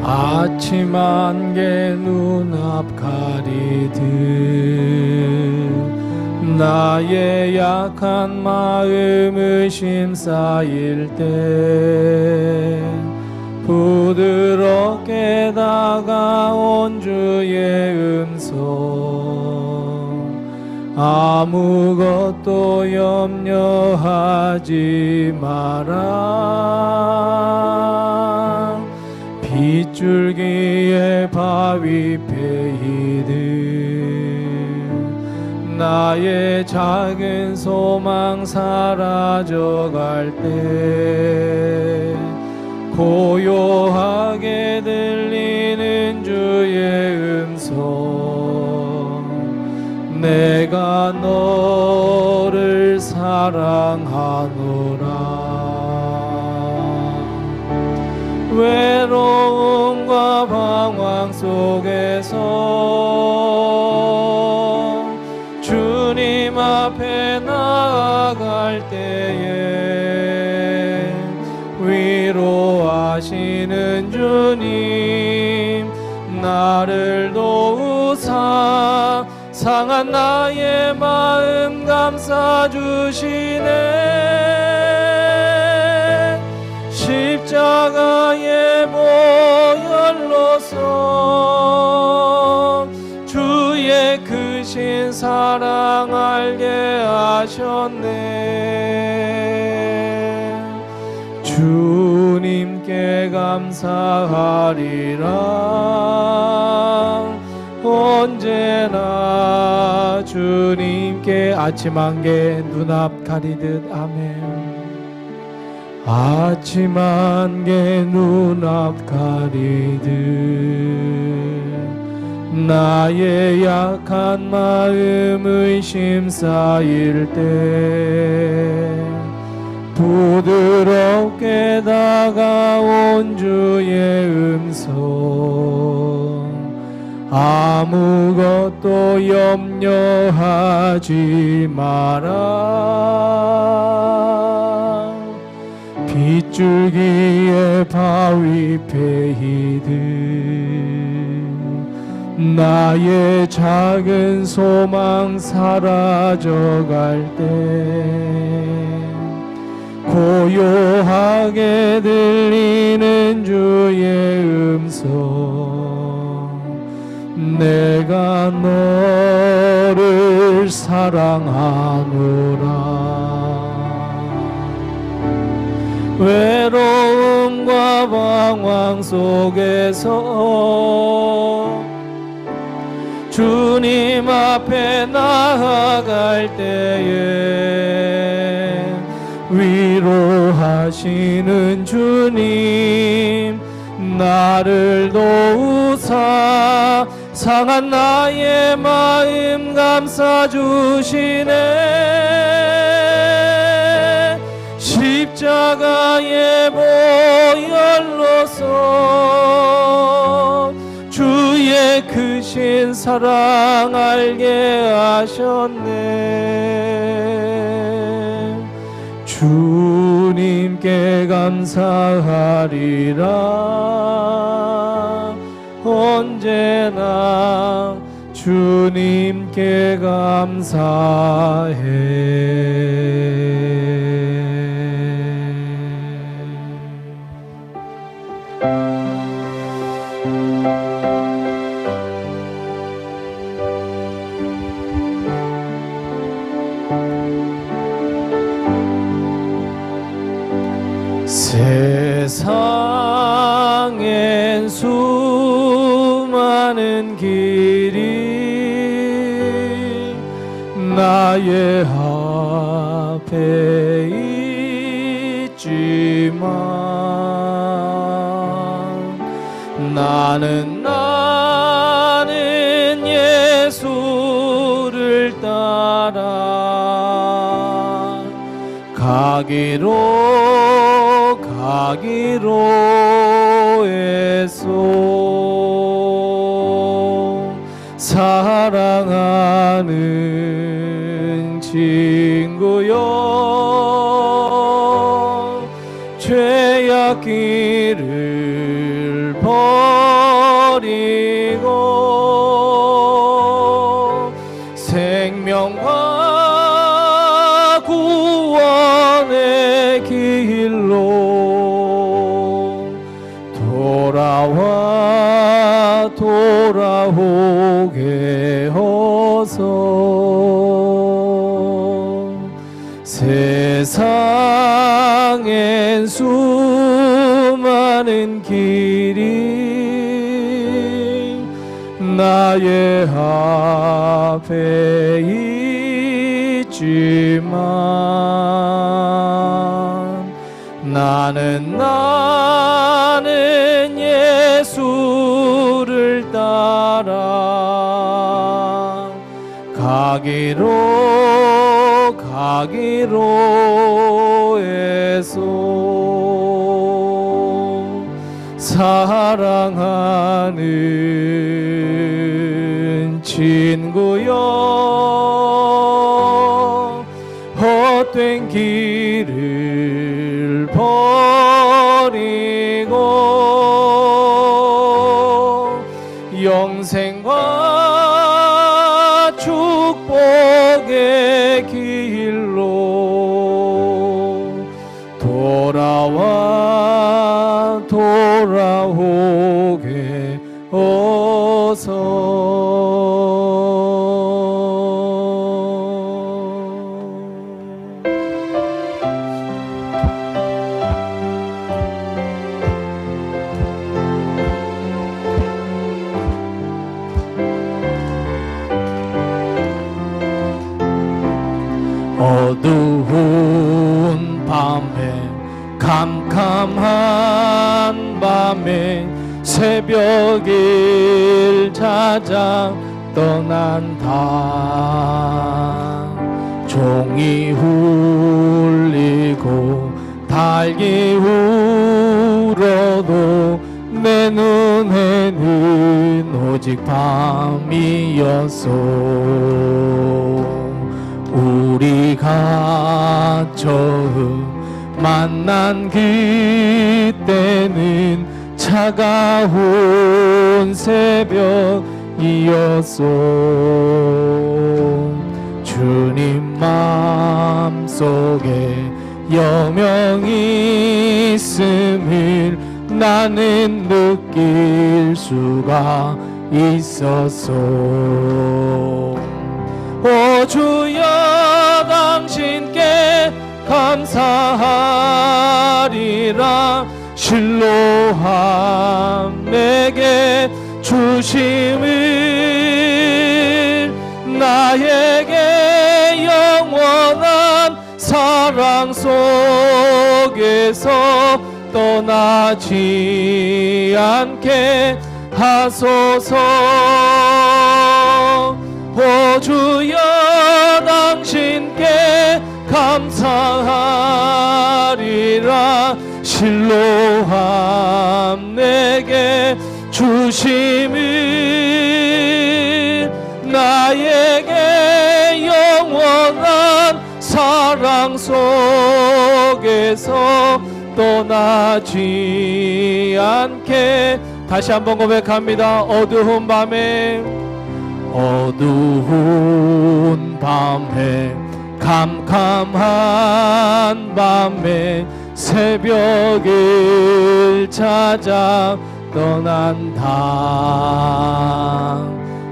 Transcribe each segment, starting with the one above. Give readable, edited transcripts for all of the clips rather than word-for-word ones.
아침 안개 눈앞 가리듯 나의 약한 마음을 심쌓일 때 부드럽게 다가온 주의 음성 아무것도 염려하지 마라 빗줄기에 바위 패이듯 나의 작은 소망 사라져갈 때 고요하게 들리는 주의 음성 내가 너를 사랑하노라 외로움과 방황 속에서 주님 앞에 나아갈 때에 위로하시는 주님 나를 도우사 상한 나의 마음 감싸주시네 십자가의 보혈로서 주의 크신 사랑 알게 하셨네 주님께 감사하리라 언제나 주님께 아침 안개 눈앞 가리듯 아멘 아침 안개 눈앞 가리듯 나의 약한 마음의 심쌓일 때 부드럽게 다가온 주의 음성 아무것도 염려하지 마라 빗줄기에 바위 패이듯 나의 작은 소망 사라져갈 때 고요하게 들리는 주의 음성 내가 너를 사랑하노라 외로움과 방황 속에서 주님 앞에 나아갈 때에 위로하시는 주님 나를 도우사 상한 나의 마음 감싸주시네 십자가의 보혈로서 주의 크신 사랑 알게 하셨네 주님께 감사하리라 언제나 주님께 감사해 세상엔 수많은 길이 나의 앞에 있지만 나는 예수를 따라 가기로 했소 사랑하는 친구여 죄악 길을 버리고 생명과 구원의 길로 돌아오게 하소서. 세상엔 수많은 길이 나의 앞에 있지만 나는 예수를 따라 가기로 해서 사랑하는 친구여, 헛된 길을 버리고 영생과 축복의 길로 돌아오게 어서. 어두운 밤에 캄캄한 밤에 새벽을 찾아 떠난다. 종이 울리고 달기 울어도 내 눈에는 오직 밤이었소. 우리가 처음 만난 그때는 차가운 새벽이었소. 주님 마음속에 여명이 있음을 나는 느낄 수가 있었소. 오 주여, 당신께 감사하리라. 실로함 내게 주심을, 나에게 영원한 사랑 속에서 떠나지 않게 하소서. 오 주여, 당신께 감사하리라. 실로함 내게 주심을, 나에게 영원한 사랑 속에서 떠나지 않게. 다시 한번 고백합니다. 어두운 밤에 캄캄한 밤에 새벽을 찾아 떠난다.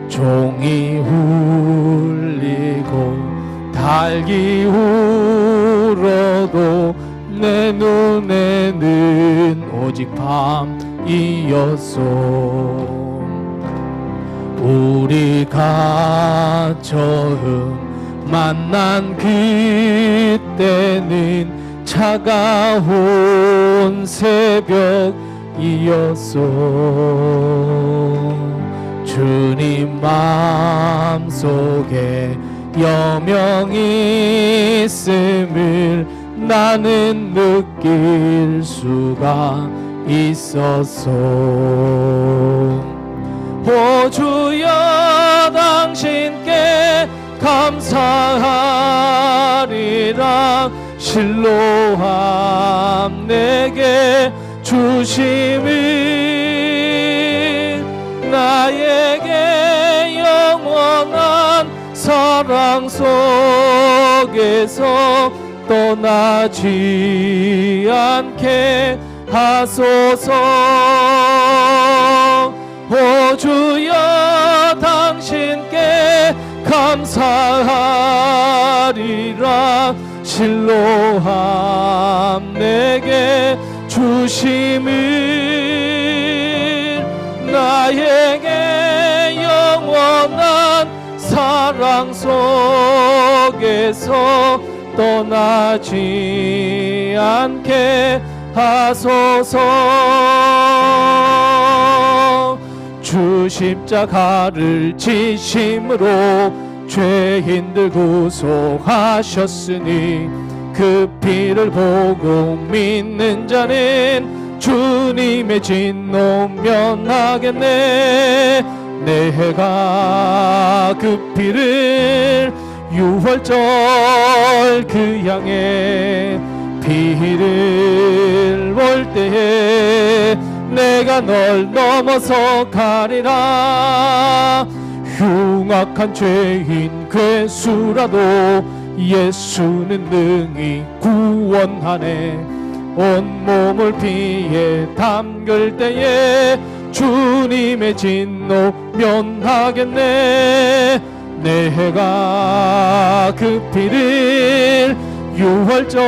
종이 울리고 달기 울어도 내 눈에는 오직 밤이었소. 우리가 처음 만난 그때는 차가운 새벽이었소. 주님 마음속에 여명이 있음을 나는 느낄 수가 있었소. 오 주여, 당신께 감사하리라. 실로함 내게 주심을, 사랑 속에서 떠나지 않게 하소서. 오 주여 당신께 감사하리라. 실로함 내게 주심을 나에게 영원한 사랑 속에서 떠나지 않게 하소서. 주 십자가를 지심으로 죄인들 구속하셨으니 그 피를 보고 믿는 자는 주님의 진노 면하겠네. 내가 그 피를 유월절 그 향해 피를 볼 때에 내가 널 넘어서 가리라. 흉악한 죄인 괴수라도 예수는 능히 구원하네. 온몸을 피에 담글 때에 주님의 진노 면하겠네. 내가 그 피를 유월절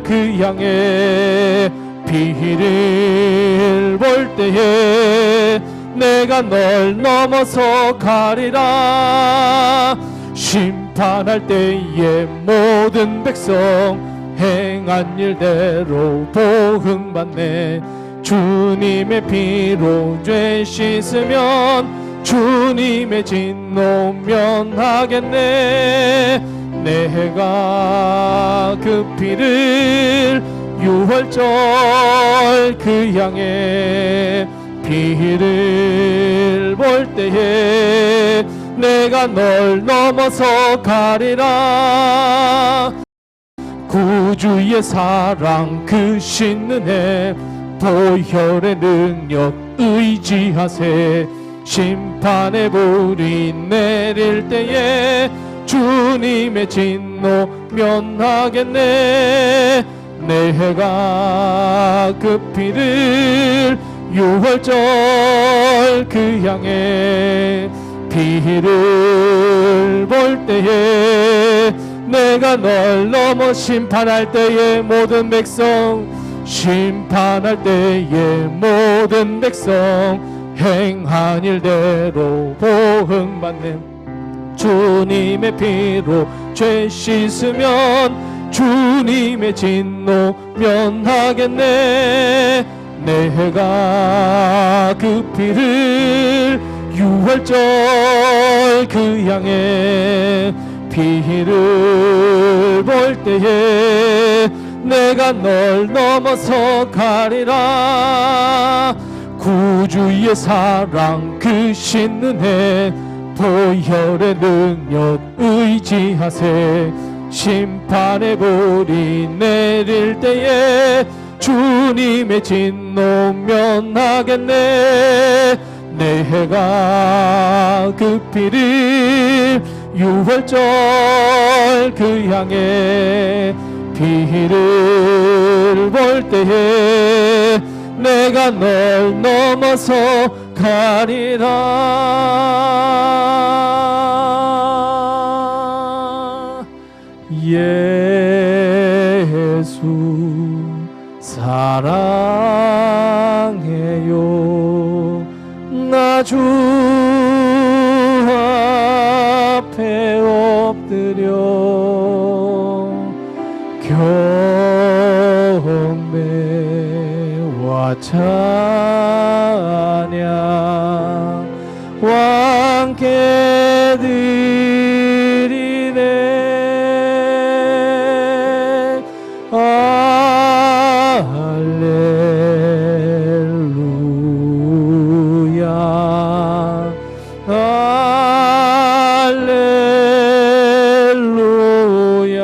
그 향해 피를 볼 때에 내가 널 넘어서 가리라. 심판할 때에 모든 백성 행한 일대로 보응받네. 주님의 피로 죄 씻으면 주님의 진노 면하겠네. 내가 그 피를 유월절 그 향해 피를 볼 때에 내가 널 넘어서 가리라. 구주의 사랑 그 신은혜 보혈의 능력 의지하세. 심판의 불이 내릴 때에 주님의 진노 면하겠네. 내가 그 피를 유월절 그 향해 피를 볼 때에 내가 널 넘어 심판할 때에 모든 백성 심판할 때에 모든 백성 행한 일대로 보응받네. 주님의 피로 죄 씻으면 주님의 진노 면하겠네. 내가 그 피를 유월절 그 향해 피를 볼 때에 내가 널 넘어서 가리라. 구주의 사랑 그 신은혜 보혈의 능력 의지하세. 심판의 불이 내릴 때에 주님의 진노 면하겠네. 내가 그 피를 유월절 그 향해 피를 볼 때에 내가 널 넘어서 가리라. 예수 사랑해요. 나 주 앞에 엎드려 경배와 찬양 왕께 드리네. 할렐루야 할렐루야 할렐루야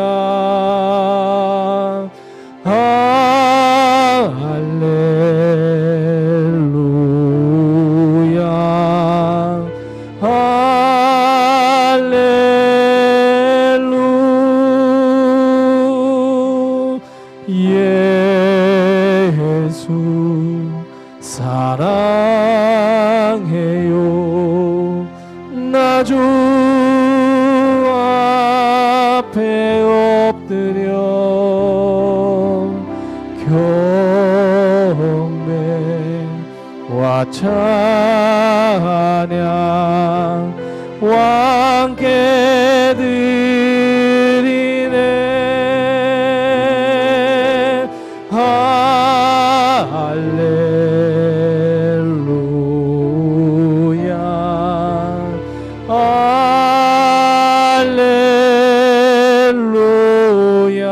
찬양해요. 나 주 앞에 엎드려 경배와 찬양 왕께 드리네. 할렐루야 할렐루야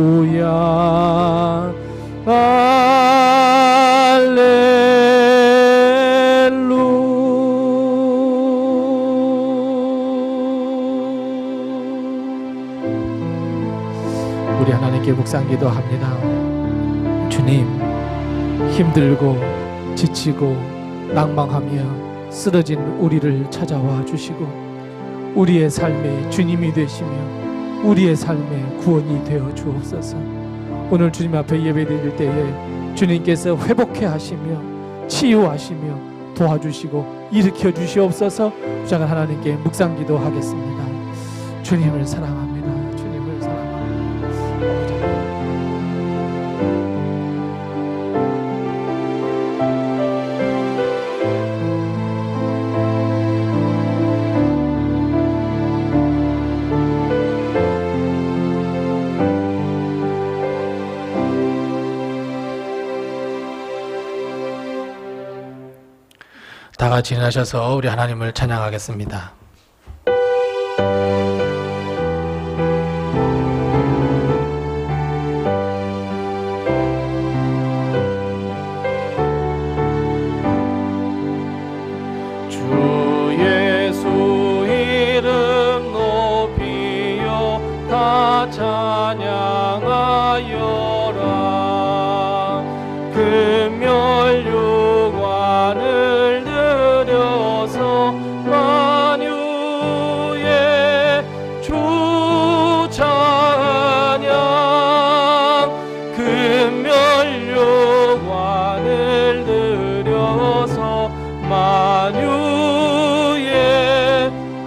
할렐루야 우리 하나님께 묵상 기도합니다. 주님, 힘들고 지치고 낭망하며 쓰러진 우리를 찾아와 주시고 우리의 삶에 주님이 되시며 우리의 삶에 구원이 되어 주옵소서. 오늘 주님 앞에 예배드릴 때에 주님께서 회복해 하시며 치유하시며 도와주시고 일으켜 주시옵소서. 주장한 하나님께 묵상 기도하겠습니다. 주님을 사랑합니다. 주님을 사랑합니다. 다 같이 일어나셔서 우리 하나님을 찬양하겠습니다. 주 예수 이름 높이요 다 찬양하여라. 금멸육관을 들여서 만유의 주 찬양. 금멸육관을 들여서 만유의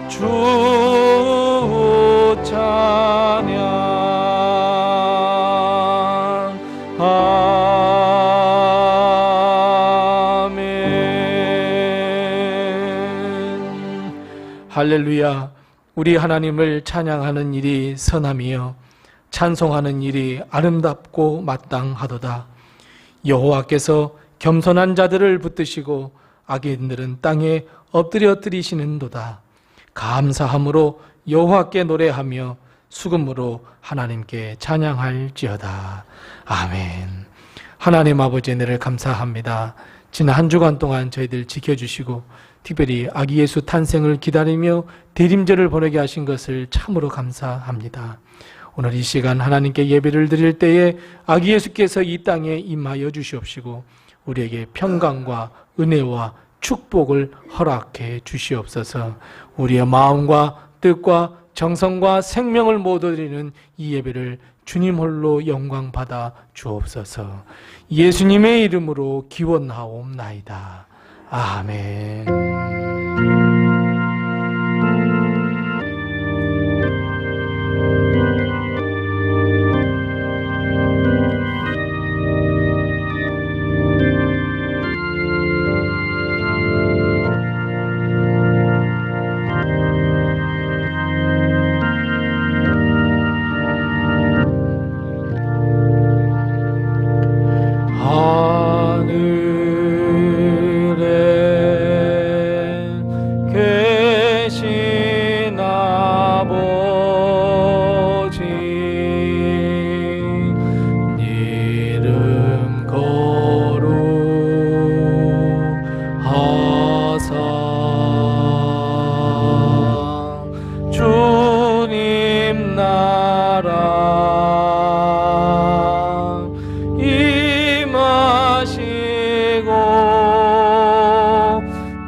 주 찬양. 할렐루야. 우리 하나님을 찬양하는 일이 선함이요 찬송하는 일이 아름답고 마땅하도다. 여호와께서 겸손한 자들을 붙드시고 악인들은 땅에 엎드려뜨리시는도다. 감사함으로 여호와께 노래하며 수금으로 하나님께 찬양할지어다. 아멘. 하나님 아버지, 은혜를 감사합니다. 지난 한 주간 동안 저희들 지켜주시고 특별히 아기 예수 탄생을 기다리며 대림절을 보내게 하신 것을 참으로 감사합니다. 오늘 이 시간 하나님께 예배를 드릴 때에 아기 예수께서 이 땅에 임하여 주시옵시고 우리에게 평강과 은혜와 축복을 허락해 주시옵소서. 우리의 마음과 뜻과 정성과 생명을 모두 드리는 이 예배를 주님 홀로 영광 받아 주옵소서. 예수님의 이름으로 기원하옵나이다. 아멘.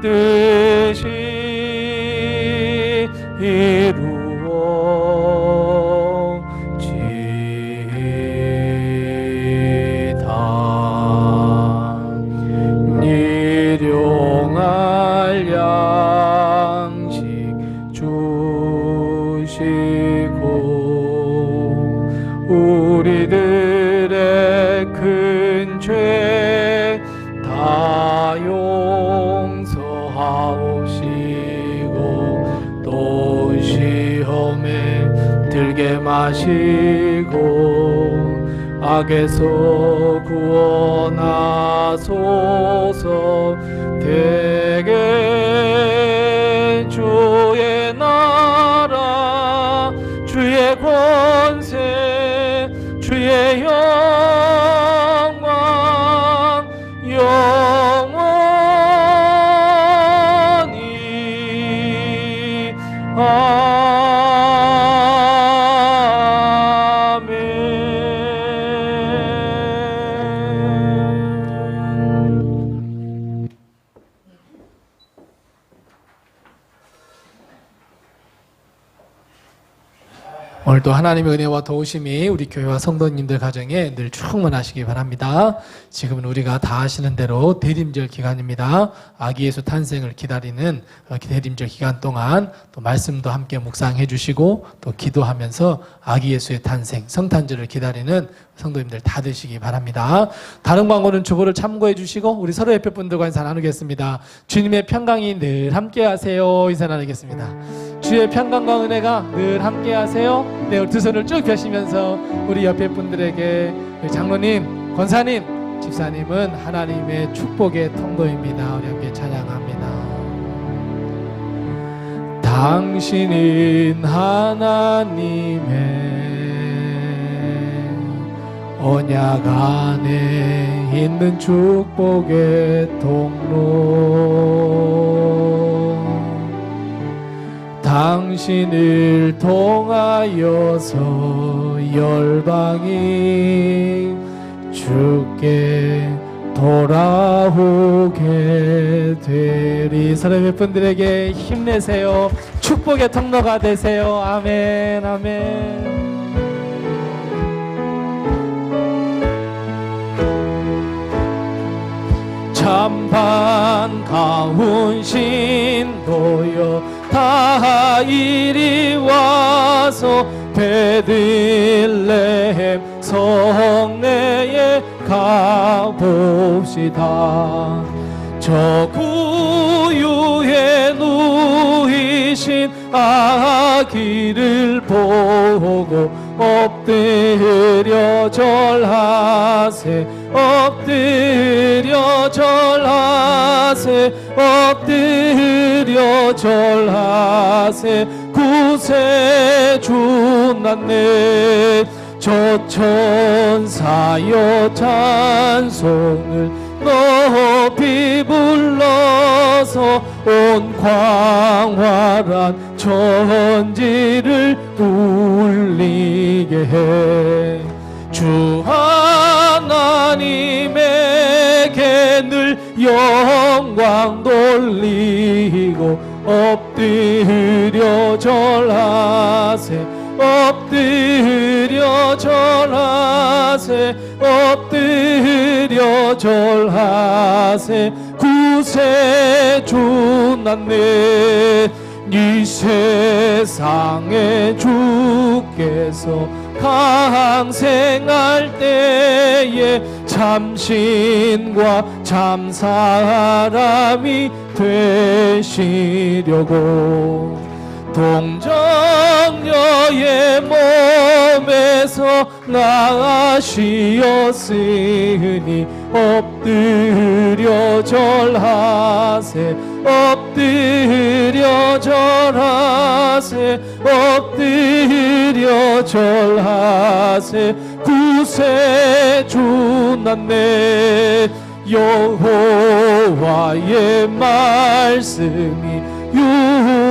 뜻이 이루어 우리들의 큰 죄 다 용서하옵시고 또 시험에 들게 마시고 악에서 구원하소서. 대개 주의 나라 주의 권세 주의 영광 영원히 오늘도 하나님의 은혜와 도우심이 우리 교회와 성도님들 가정에 늘 충만하시기 바랍니다. 지금은 우리가 다 아시는 대로 대림절 기간입니다. 아기 예수 탄생을 기다리는 대림절 기간 동안 또 말씀도 함께 묵상해 주시고 또 기도하면서 아기 예수의 탄생, 성탄절을 기다리는 성도님들 다 되시기 바랍니다. 다른 광고는 주보를 참고해 주시고 우리 서로 옆에 분들과 인사 나누겠습니다. 주님의 평강이 늘 함께 하세요. 인사 나누겠습니다. 주의 평강과 은혜가 늘 함께 하세요. 네, 우리 두 손을 쭉 펴시면서 우리 옆에 분들에게 장로님, 권사님, 집사님은 하나님의 축복의 통로입니다. 우리 함께 찬양합니다. 당신은 하나님의 언약 안에 있는 축복의 통로. 당신을 통하여서 열방이 주께 돌아오게 되리. 사랑의 분들에게 힘내세요. 축복의 통로가 되세요. 아멘, 아멘. 참반 가운 신도여 다 이리 와서 베들레헴 성내에 가봅시다. 저 구유에 누이신 아기를 보고 엎드려 절하세. 엎드려 절하세. 엎드려 절하세. 구세주 났네. 저 천사여 찬송을 높이 불러서 온 광활한 천지를 울리게 해. 주 하나님에게 늘 영광 돌리고 엎드려 절하세. 엎드려 절하세. 엎드려 절하세. 구세주 났네. 이 세상에 주께서 강생할 때에 참신과 참사람이 되시려고 동정녀의 몸에서 나시었으니 엎드려 절하세. 엎드려 절하세. 엎드려 절하세. 구세주 났네. 여호와의 말씀이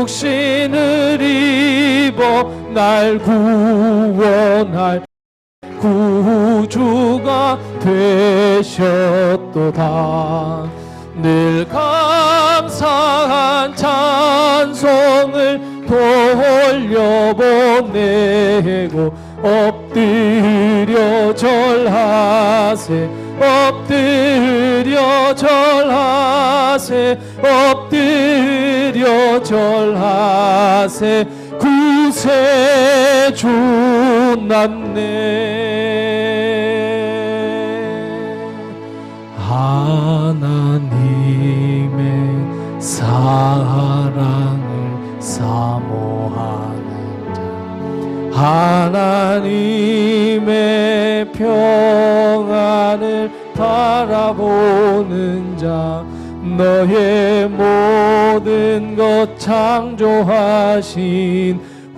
육신을 입어 날 구원할 구주가 되셨도다. 늘 감사한 찬송을 돌려보내고 엎드려 절하세. 엎드려 절하세. 엎드려 절하세. 구세주 세주 낳네. 하나님의 사랑을 사모하는 자, 하나님의 평안을 바라보는 자, 너의 모든 것 창조하신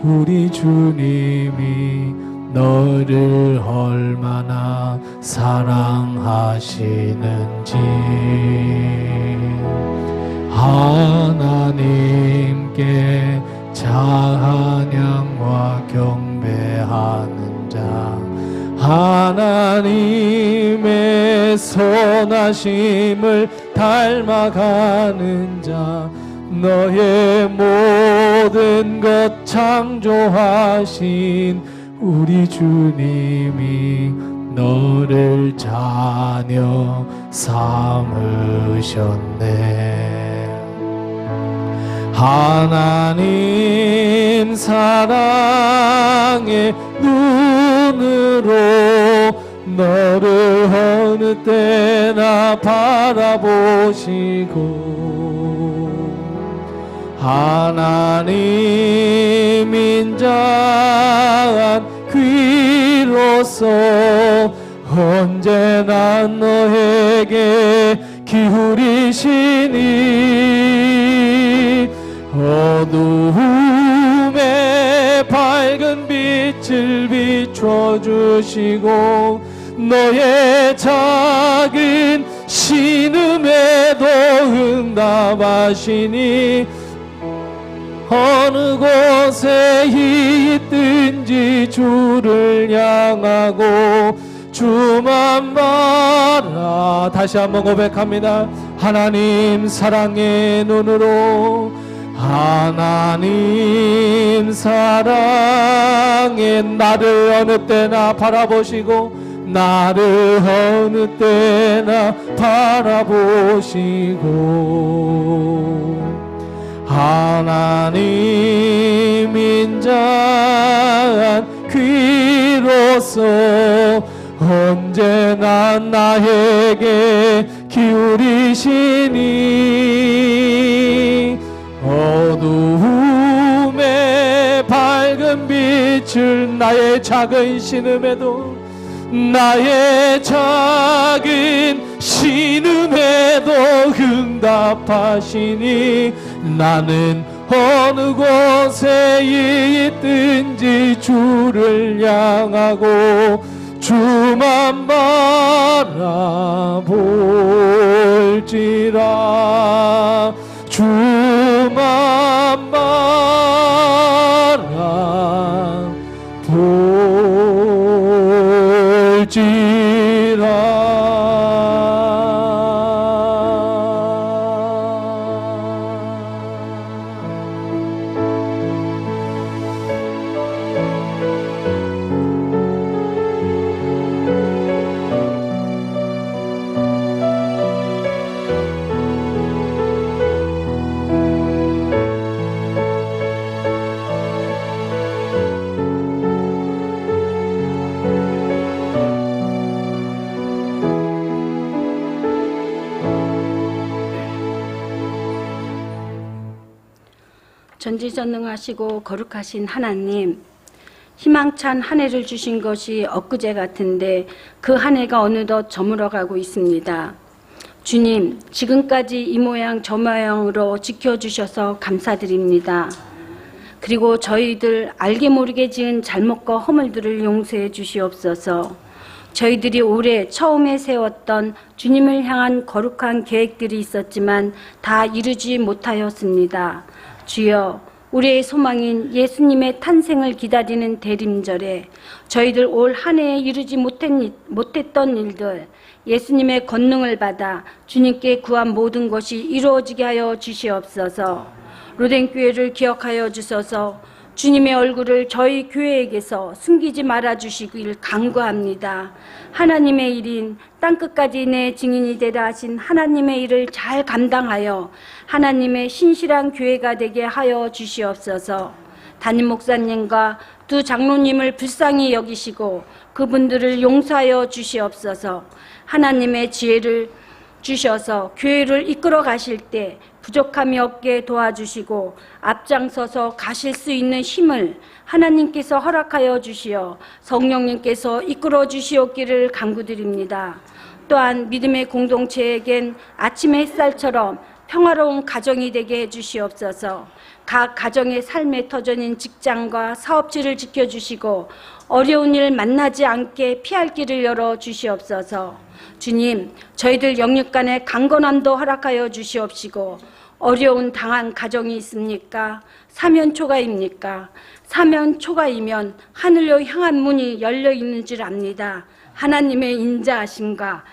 우리 주님이 너를 얼마나 사랑하시는지 하나님께 찬양과 경배하는 자, 하나님의 선하심을 닮아가는 자, 너의 모든 것 창조하신 우리 주님이 너를 자녀 삼으셨네. 하나님 사랑의 눈으로 너를 어느 때나 바라보시고 하나님 인자한 귀로서 언제나 너에게 기울이시니 어두움에 밝은 빛을 비춰주시고 너의 작은 신음에도 응답하시니 어느 곳에 있든지 주를 향하고 주만 바라. 다시 한번 고백합니다. 하나님 사랑의 눈으로, 하나님 사랑의 나를 어느 때나 바라보시고 나를 어느 때나 바라보시고 하나님 인자한 귀로서 언제나 나에게 기울이시니 어두움에 밝은 빛을 나의 작은 신음에도 나의 작은 신음에도 응답하시니 나는 어느 곳에 있든지 주를 향하고 주만 바라볼지라. 주만 바라볼지라. 전지전능하시고 거룩하신 하나님, 희망찬 한 해를 주신 것이 엊그제 같은데 그 한 해가 어느덧 저물어가고 있습니다. 주님, 지금까지 이 모양 저 모양으로 지켜주셔서 감사드립니다. 그리고 저희들 알게 모르게 지은 잘못과 허물들을 용서해 주시옵소서. 저희들이 올해 처음에 세웠던 주님을 향한 거룩한 계획들이 있었지만 다 이루지 못하였습니다. 주여, 우리의 소망인 예수님의 탄생을 기다리는 대림절에 저희들 올 한 해에 이루지 못했던 일들, 예수님의 권능을 받아 주님께 구한 모든 것이 이루어지게 하여 주시옵소서. 로덴교회를 기억하여 주셔서 주님의 얼굴을 저희 교회에게서 숨기지 말아 주시길 간구합니다. 하나님의 일인 땅끝까지 내 증인이 되라 하신 하나님의 일을 잘 감당하여 하나님의 신실한 교회가 되게 하여 주시옵소서. 담임 목사님과 두 장로님을 불쌍히 여기시고 그분들을 용서하여 주시옵소서. 하나님의 지혜를 주셔서 교회를 이끌어 가실 때 부족함이 없게 도와주시고 앞장서서 가실 수 있는 힘을 하나님께서 허락하여 주시어 성령님께서 이끌어 주시옵기를 간구드립니다. 또한 믿음의 공동체에겐 아침의 햇살처럼 평화로운 가정이 되게 해주시옵소서. 각 가정의 삶의 터전인 직장과 사업지를 지켜주시고 어려운 일 만나지 않게 피할 길을 열어 주시옵소서. 주님, 저희들 영육 간의 강건함도 허락하여 주시옵시고 어려운 당한 가정이 있습니까? 사면초가입니까? 사면초가이면 하늘로 향한 문이 열려 있는 줄 압니다. 하나님의 인자하심과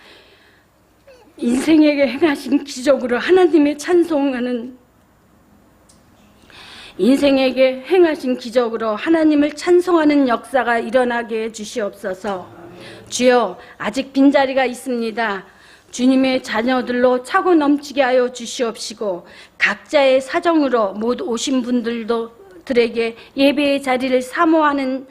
인생에게 행하신 기적으로 하나님의 찬송하는 인생에게 행하신 기적으로 하나님을 찬송하는 역사가 일어나게 해 주시옵소서. 주여, 아직 빈자리가 있습니다. 주님의 자녀들로 차고 넘치게 하여 주시옵시고 각자의 사정으로 못 오신 분들에게 예배의 자리를 사모하는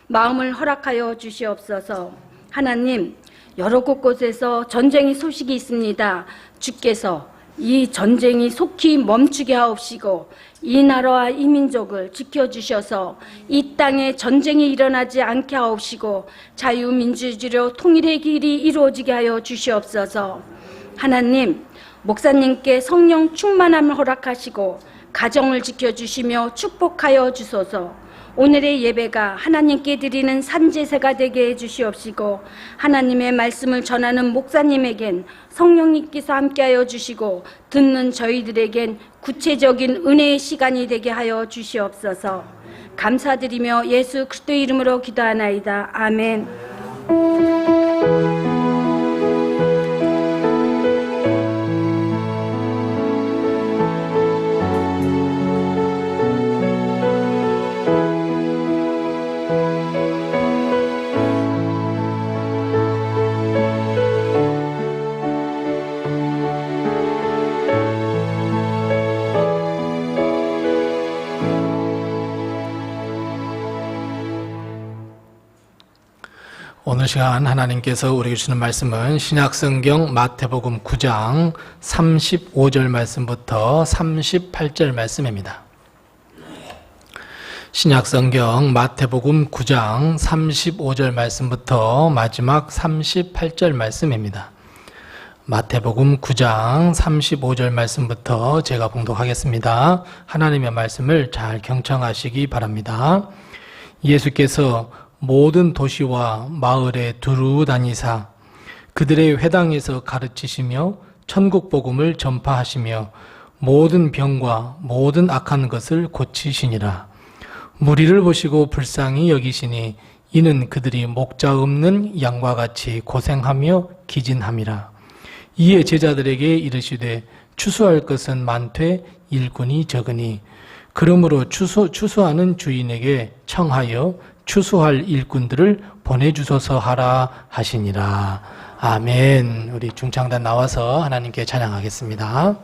마음을 허락하여 주시옵소서. 하나님, 여러 곳곳에서 전쟁의 소식이 있습니다. 주께서 이 전쟁이 속히 멈추게 하옵시고 이 나라와 이 민족을 지켜주셔서 이 땅에 전쟁이 일어나지 않게 하옵시고 자유민주주의로 통일의 길이 이루어지게 하여 주시옵소서. 하나님, 목사님께 성령 충만함을 허락하시고 가정을 지켜주시며 축복하여 주소서. 오늘의 예배가 하나님께 드리는 산제사가 되게 해주시옵시고 하나님의 말씀을 전하는 목사님에겐 성령님께서 함께하여 주시고 듣는 저희들에겐 구체적인 은혜의 시간이 되게 하여 주시옵소서. 감사드리며 예수 그리스도의 이름으로 기도하나이다. 아멘. 오늘 시간 하나님께서 우리에게 주시는 말씀은 신약성경 마태복음 9장 35절 말씀부터 38절 말씀입니다. 신약성경 마태복음 9장 35절 말씀부터 마지막 38절 말씀입니다. 마태복음 9장 35절 말씀부터 제가 봉독하겠습니다. 하나님의 말씀을 잘 경청하시기 바랍니다. 예수께서 모든 도시와 마을에 두루 다니사 그들의 회당에서 가르치시며 천국 복음을 전파하시며 모든 병과 모든 악한 것을 고치시니라. 무리를 보시고 불쌍히 여기시니 이는 그들이 목자 없는 양과 같이 고생하며 기진함이라. 이에 제자들에게 이르시되 추수할 것은 많되 일꾼이 적으니 그러므로 추수하는 주인에게 청하여 추수할 일꾼들을 보내주소서 하라 하시니라. 아멘. 우리 중창단 나와서 하나님께 찬양하겠습니다.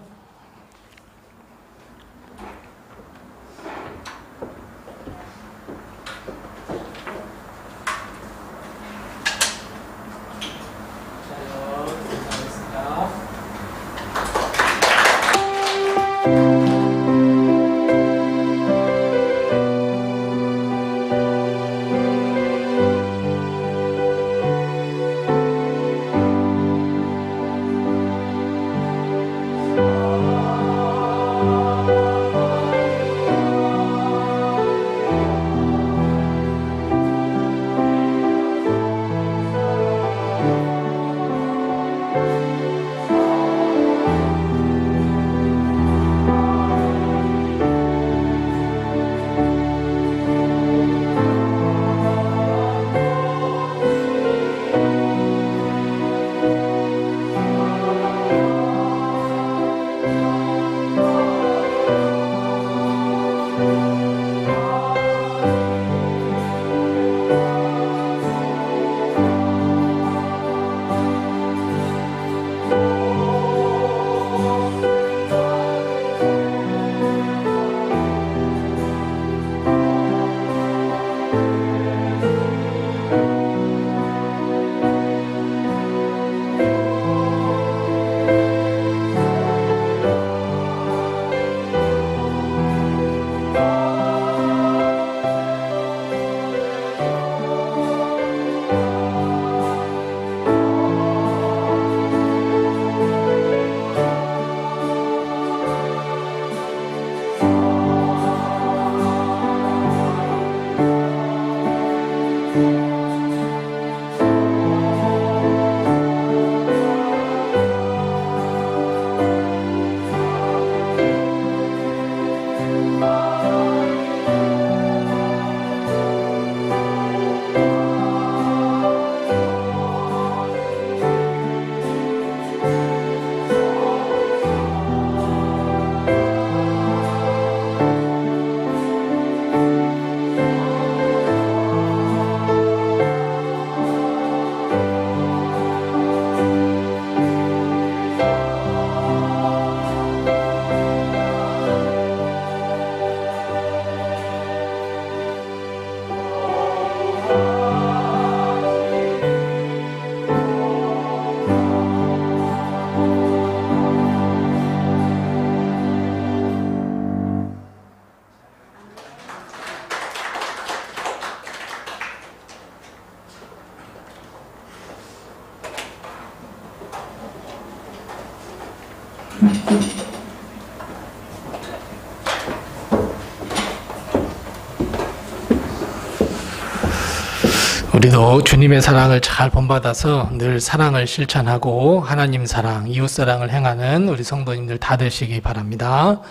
우리도 주님의 사랑을 잘 본받아서 늘 사랑을 실천하고 하나님 사랑, 이웃 사랑을 행하는 우리 성도님들 다 되시기 바랍니다.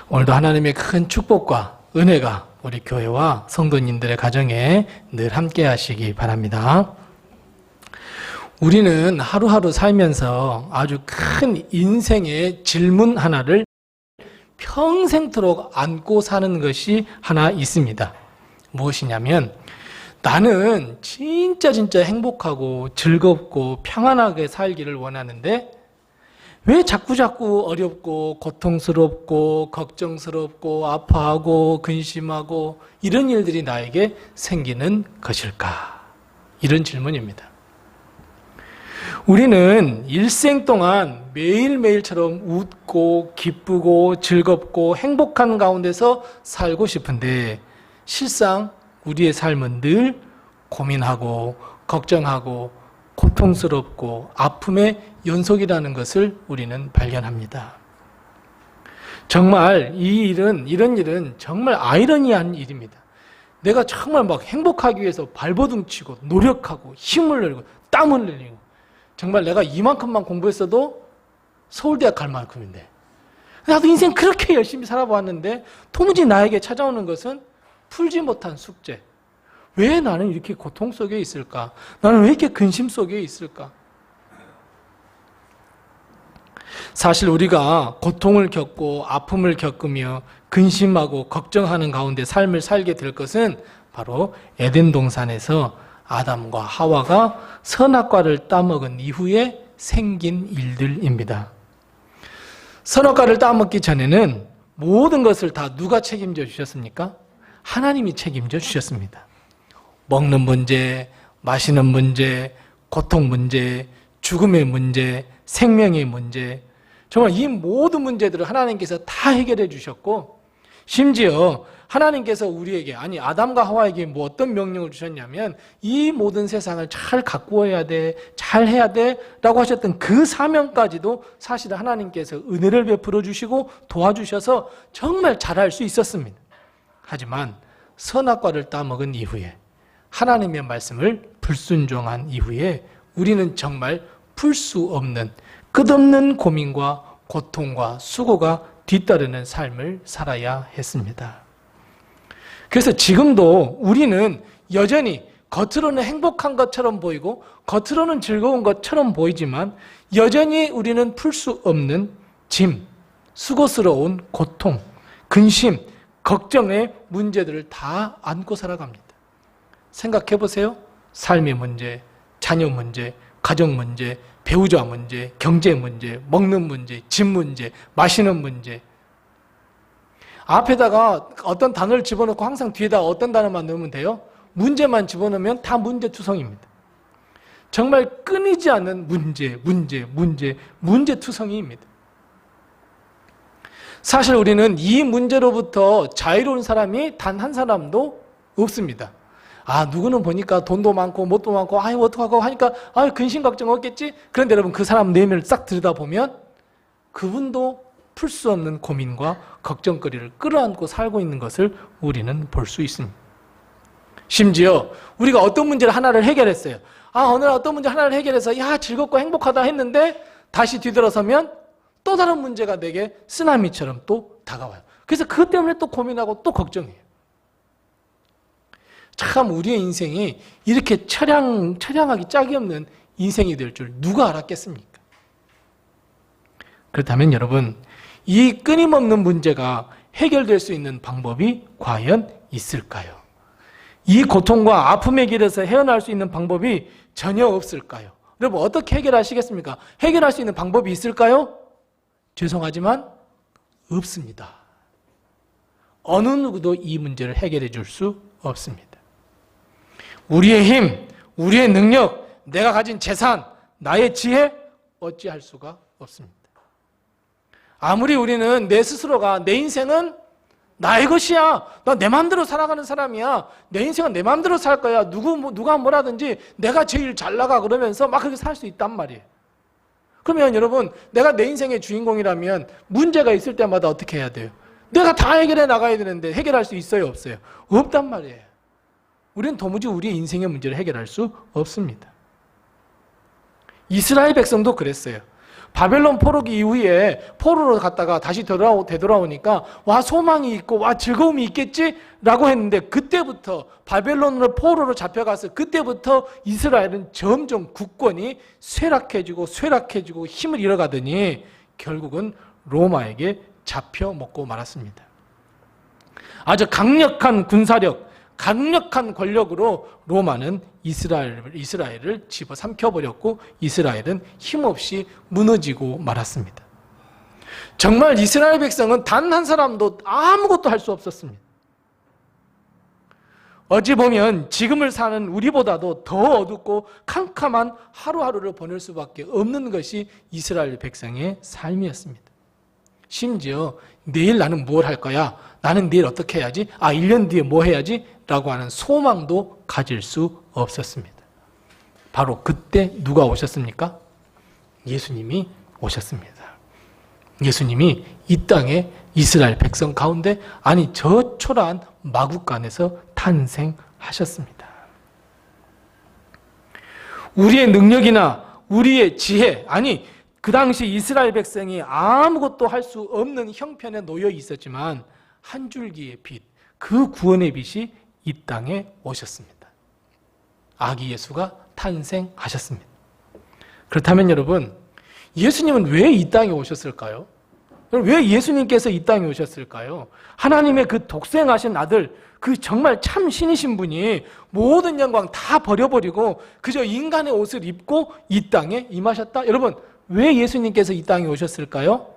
오늘도 하나님의 큰 축복과 은혜가 우리 교회와 성도님들의 가정에 늘 함께 하시기 바랍니다. 우리는 하루하루 살면서 아주 큰 인생의 질문 하나를 평생토록 안고 사는 것이 하나 있습니다. 무엇이냐면 나는 진짜 행복하고 즐겁고 평안하게 살기를 원하는데 왜 자꾸 어렵고 고통스럽고 걱정스럽고 아파하고 근심하고 이런 일들이 나에게 생기는 것일까? 이런 질문입니다. 우리는 일생 동안 매일매일처럼 웃고 기쁘고 즐겁고 행복한 가운데서 살고 싶은데 실상 우리의 삶은 늘 고민하고 걱정하고 고통스럽고 아픔의 연속이라는 것을 우리는 발견합니다. 정말 이런 일은 정말 아이러니한 일입니다. 내가 정말 막 행복하기 위해서 발버둥 치고 노력하고 힘을 내고 땀을 흘리고 정말 내가 이만큼만 공부했어도 서울대학 갈 만큼인데 나도 인생 그렇게 열심히 살아봤는데 도무지 나에게 찾아오는 것은 풀지 못한 숙제. 왜 나는 이렇게 고통 속에 있을까? 나는 왜 이렇게 근심 속에 있을까? 사실 우리가 고통을 겪고 아픔을 겪으며 근심하고 걱정하는 가운데 삶을 살게 될 것은 바로 에덴 동산에서 아담과 하와가 선악과를 따먹은 이후에 생긴 일들입니다. 선악과를 따먹기 전에는 모든 것을 다 누가 책임져 주셨습니까? 하나님이 책임져 주셨습니다. 먹는 문제, 마시는 문제, 고통 문제, 죽음의 문제, 생명의 문제, 정말 이 모든 문제들을 하나님께서 다 해결해 주셨고 심지어 하나님께서 우리에게 아니 아담과 하와에게 뭐 어떤 명령을 주셨냐면 이 모든 세상을 잘 가꾸어야 돼, 잘 해야 돼 라고 하셨던 그 사명까지도 사실은 하나님께서 은혜를 베풀어 주시고 도와주셔서 정말 잘할 수 있었습니다. 하지만 선악과를 따먹은 이후에 하나님의 말씀을 불순종한 이후에 우리는 정말 풀 수 없는 끝없는 고민과 고통과 수고가 뒤따르는 삶을 살아야 했습니다. 그래서 지금도 우리는 여전히 겉으로는 행복한 것처럼 보이고 겉으로는 즐거운 것처럼 보이지만 여전히 우리는 풀 수 없는 짐, 수고스러운 고통, 근심, 걱정의 문제들을 다 안고 살아갑니다. 생각해 보세요. 삶의 문제, 자녀 문제, 가정 문제, 배우자 문제, 경제 문제, 먹는 문제, 집 문제, 마시는 문제. 앞에다가 어떤 단어를 집어넣고 항상 뒤에다 어떤 단어만 넣으면 돼요? 문제만 집어넣으면 다 문제투성입니다. 정말 끊이지 않는 문제투성이입니다. 사실 우리는 이 문제로부터 자유로운 사람이 단 한 사람도 없습니다. 아, 누구는 보니까 돈도 많고 뭣도 많고 아유 어떡하고 하니까 아유 근심 걱정 없겠지? 그런데 여러분 그 사람 내면을 싹 들여다보면 그분도 풀 수 없는 고민과 걱정거리를 끌어안고 살고 있는 것을 우리는 볼 수 있습니다. 심지어 우리가 어떤 문제를 하나를 해결했어요. 아, 어느 날 어떤 문제 하나를 해결해서 야 즐겁고 행복하다 했는데 다시 뒤돌아서면 또 다른 문제가 내게 쓰나미처럼 또 다가와요. 그래서 그것 때문에 또 고민하고 또 걱정해요. 참 우리의 인생이 이렇게 처량하기 짝이 없는 인생이 될 줄 누가 알았겠습니까? 그렇다면 여러분, 이 끊임없는 문제가 해결될 수 있는 방법이 과연 있을까요? 이 고통과 아픔의 길에서 헤어날 수 있는 방법이 전혀 없을까요? 여러분 어떻게 해결하시겠습니까? 해결할 수 있는 방법이 있을까요? 죄송하지만 없습니다. 어느 누구도 이 문제를 해결해 줄 수 없습니다. 우리의 힘, 우리의 능력, 내가 가진 재산, 나의 지혜 어찌할 수가 없습니다. 아무리 우리는 내 스스로가 내 인생은 나의 것이야. 나 내 마음대로 살아가는 사람이야. 내 인생은 내 마음대로 살 거야. 누가 뭐라든지 내가 제일 잘 나가 그러면서 막 그렇게 살 수 있단 말이에요. 그러면 여러분, 내가 내 인생의 주인공이라면 문제가 있을 때마다 어떻게 해야 돼요? 내가 다 해결해 나가야 되는데 해결할 수 있어요, 없어요? 없단 말이에요. 우리는 도무지 우리의 인생의 문제를 해결할 수 없습니다. 이스라엘 백성도 그랬어요. 바벨론 포로기 이후에 포로로 갔다가 다시 되돌아오니까 와, 소망이 있고 와, 즐거움이 있겠지? 라고 했는데 그때부터 바벨론으로 포로로 잡혀가서 그때부터 이스라엘은 점점 국권이 쇠락해지고 힘을 잃어가더니 결국은 로마에게 잡혀 먹고 말았습니다. 아주 강력한 군사력, 강력한 권력으로 로마는 이스라엘을 집어삼켜버렸고 이스라엘은 힘없이 무너지고 말았습니다. 정말 이스라엘 백성은 단 한 사람도 아무것도 할 수 없었습니다. 어찌 보면 지금을 사는 우리보다도 더 어둡고 캄캄한 하루하루를 보낼 수밖에 없는 것이 이스라엘 백성의 삶이었습니다. 심지어 내일 나는 뭘 할 거야? 나는 내일 어떻게 해야지? 1년 뒤에 뭐 해야지? 라고 하는 소망도 가질 수 없었습니다. 바로 그때 누가 오셨습니까? 예수님이 오셨습니다. 예수님이 이 땅에 이스라엘 백성 가운데, 아니 저 초라한 마국간에서 탄생하셨습니다. 우리의 능력이나 우리의 지혜, 아니 그 당시 이스라엘 백성이 아무것도 할 수 없는 형편에 놓여 있었지만 한 줄기의 빛, 그 구원의 빛이 이 땅에 오셨습니다. 아기 예수가 탄생하셨습니다. 그렇다면 여러분, 예수님은 왜 이 땅에 오셨을까요? 왜 예수님께서 이 땅에 오셨을까요? 하나님의 그 독생하신 아들, 그 정말 참 신이신 분이 모든 영광 다 버려버리고 그저 인간의 옷을 입고 이 땅에 임하셨다? 여러분, 왜 예수님께서 이 땅에 오셨을까요?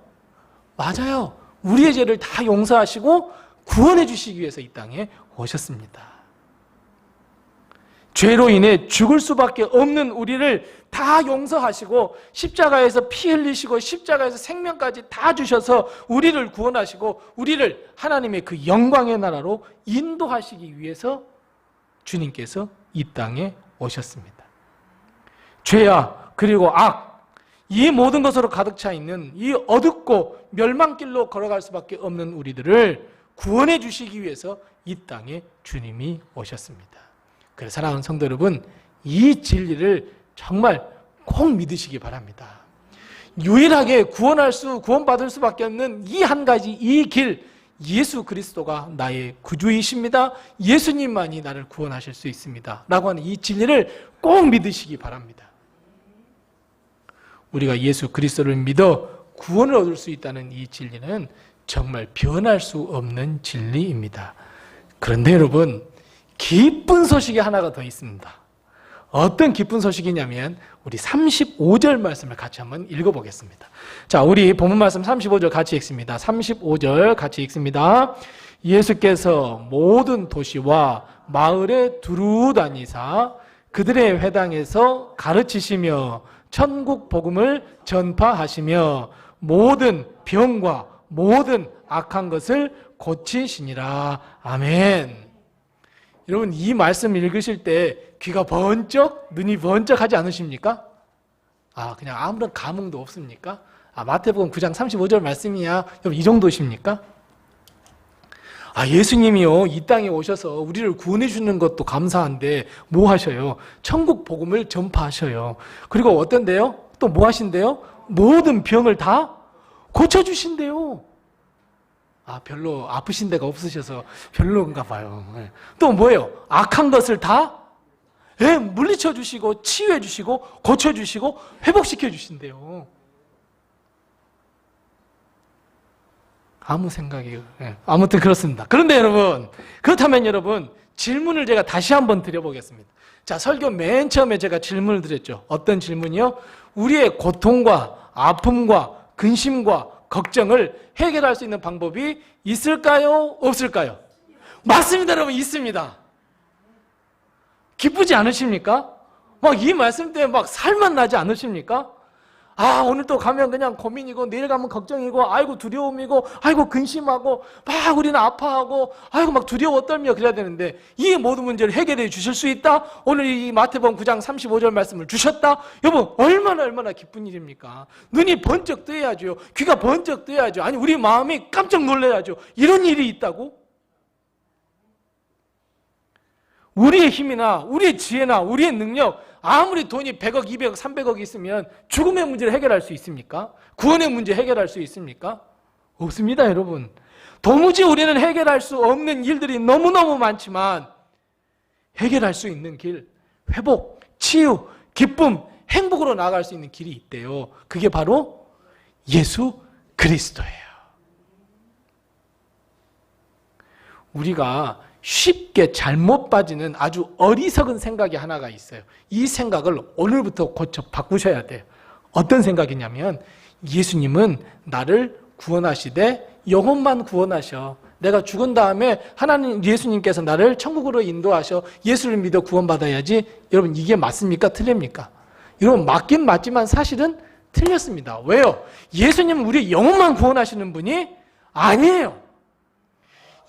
맞아요. 우리의 죄를 다 용서하시고 구원해 주시기 위해서 이 땅에 오셨습니다. 죄로 인해 죽을 수밖에 없는 우리를 다 용서하시고 십자가에서 피 흘리시고 십자가에서 생명까지 다 주셔서 우리를 구원하시고 우리를 하나님의 그 영광의 나라로 인도하시기 위해서 주님께서 이 땅에 오셨습니다. 죄와 그리고 악, 이 모든 것으로 가득 차 있는 이 어둡고 멸망길로 걸어갈 수밖에 없는 우리들을 구원해 주시기 위해서 이 땅에 주님이 오셨습니다. 그래서 사랑하는 성도 여러분, 이 진리를 정말 꼭 믿으시기 바랍니다. 유일하게 구원받을 수밖에 없는 이 한 가지, 이 길, 예수 그리스도가 나의 구주이십니다. 예수님만이 나를 구원하실 수 있습니다. 라고 하는 이 진리를 꼭 믿으시기 바랍니다. 우리가 예수 그리스도를 믿어 구원을 얻을 수 있다는 이 진리는 정말 변할 수 없는 진리입니다. 그런데 여러분, 기쁜 소식이 하나가 더 있습니다. 어떤 기쁜 소식이냐면 우리 35절 말씀을 같이 한번 읽어보겠습니다. 자, 우리 본문 말씀 35절 같이 읽습니다. 35절 같이 읽습니다. 예수께서 모든 도시와 마을에 두루 다니사 그들의 회당에서 가르치시며 천국 복음을 전파하시며 모든 병과 모든 악한 것을 고치시니라. 아멘. 여러분, 이 말씀 읽으실 때 귀가 번쩍, 눈이 번쩍하지 않으십니까? 그냥 아무런 감흥도 없습니까? 마태복음 9장 35절 말씀이야. 여러분, 이 정도십니까? 예수님이요, 이 땅에 오셔서 우리를 구원해 주는 것도 감사한데 뭐 하셔요? 천국 복음을 전파하셔요. 그리고 어떤데요? 또 뭐 하신대요? 모든 병을 다 고쳐주신대요. 별로 아프신 데가 없으셔서 별로인가 봐요. 또 뭐예요? 악한 것을 다 물리쳐 주시고 치유해 주시고 고쳐 주시고 회복시켜 주신대요. 아무 생각이 아무튼 그렇습니다. 그런데 여러분, 그렇다면 여러분, 질문을 제가 다시 한번 드려보겠습니다. 자, 설교 맨 처음에 제가 질문을 드렸죠. 어떤 질문이요? 우리의 고통과 아픔과 근심과 걱정을 해결할 수 있는 방법이 있을까요? 없을까요? 맞습니다, 여러분. 있습니다. 기쁘지 않으십니까? 이 말씀 때문에 살만 나지 않으십니까? 오늘 또 가면 그냥 고민이고 내일 가면 걱정이고 아이고 두려움이고 아이고 근심하고 막 우리는 아파하고 아이고 막 두려워 떨며 그래야 되는데 이 모든 문제를 해결해 주실 수 있다? 오늘 이 마태복음 9장 35절 말씀을 주셨다? 여러분 얼마나 기쁜 일입니까? 눈이 번쩍 뜨여야죠. 귀가 번쩍 뜨여야죠. 아니 우리 마음이 깜짝 놀라야죠. 이런 일이 있다고? 우리의 힘이나 우리의 지혜나 우리의 능력 아무리 돈이 100억, 200억, 300억이 있으면 죽음의 문제를 해결할 수 있습니까? 구원의 문제 해결할 수 있습니까? 없습니다, 여러분. 도무지 우리는 해결할 수 없는 일들이 너무너무 많지만 해결할 수 있는 길, 회복, 치유, 기쁨, 행복으로 나아갈 수 있는 길이 있대요. 그게 바로 예수 그리스도예요. 우리가 쉽게 잘못 빠지는 아주 어리석은 생각이 하나가 있어요. 이 생각을 오늘부터 고쳐 바꾸셔야 돼요. 어떤 생각이냐면 예수님은 나를 구원하시되 영혼만 구원하셔. 내가 죽은 다음에 하나님 예수님께서 나를 천국으로 인도하셔. 예수를 믿어 구원받아야지. 여러분 이게 맞습니까? 틀립니까? 여러분 맞긴 맞지만 사실은 틀렸습니다. 왜요? 예수님은 우리 영혼만 구원하시는 분이 아니에요.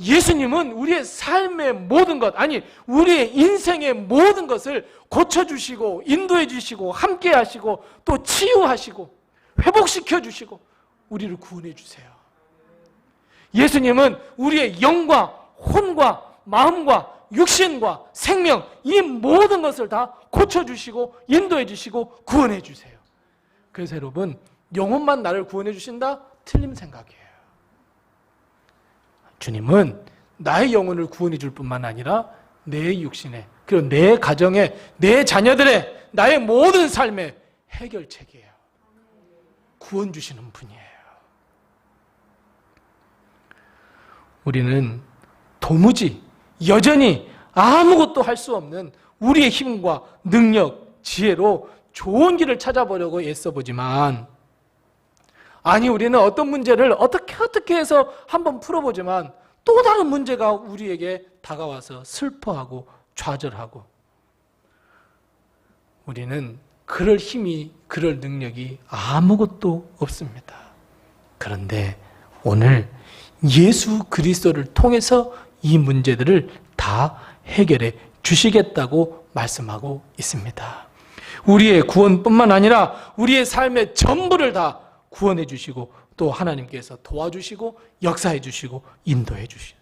예수님은 우리의 삶의 모든 것, 아니 우리의 인생의 모든 것을 고쳐주시고 인도해 주시고 함께 하시고 또 치유하시고 회복시켜 주시고 우리를 구원해 주세요. 예수님은 우리의 영과 혼과 마음과 육신과 생명 이 모든 것을 다 고쳐주시고 인도해 주시고 구원해 주세요. 그래서 여러분 영혼만 나를 구원해 주신다? 틀린 생각이에요. 주님은 나의 영혼을 구원해 줄 뿐만 아니라 내 육신에 그리고 내 가정에 내 자녀들의 나의 모든 삶의 해결책이에요. 구원 주시는 분이에요. 우리는 도무지 여전히 아무것도 할 수 없는 우리의 힘과 능력, 지혜로 좋은 길을 찾아보려고 애써보지만 아니 우리는 어떤 문제를 어떻게 해서 한번 풀어보지만 또 다른 문제가 우리에게 다가와서 슬퍼하고 좌절하고 우리는 그럴 힘이 그럴 능력이 아무것도 없습니다. 그런데 오늘 예수 그리스도를 통해서 이 문제들을 다 해결해 주시겠다고 말씀하고 있습니다. 우리의 구원뿐만 아니라 우리의 삶의 전부를 다 구원해 주시고 또 하나님께서 도와주시고 역사해 주시고 인도해 주신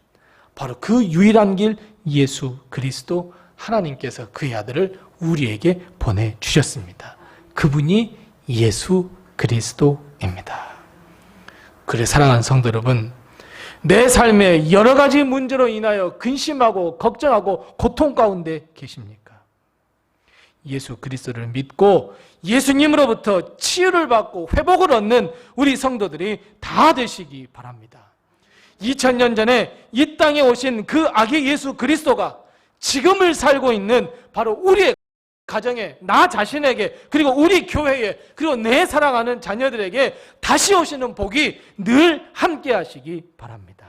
바로 그 유일한 길 예수 그리스도 하나님께서 그의 아들을 우리에게 보내주셨습니다. 그분이 예수 그리스도입니다. 그래 사랑하는 성도 여러분, 내 삶에 여러 가지 문제로 인하여 근심하고 걱정하고 고통 가운데 계십니까? 예수 그리스도를 믿고 예수님으로부터 치유를 받고 회복을 얻는 우리 성도들이 다 되시기 바랍니다. 2000년 전에 이 땅에 오신 그 아기 예수 그리스도가 지금을 살고 있는 바로 우리의 가정에, 나 자신에게, 그리고 우리 교회에, 그리고 내 사랑하는 자녀들에게 다시 오시는 복이 늘 함께 하시기 바랍니다.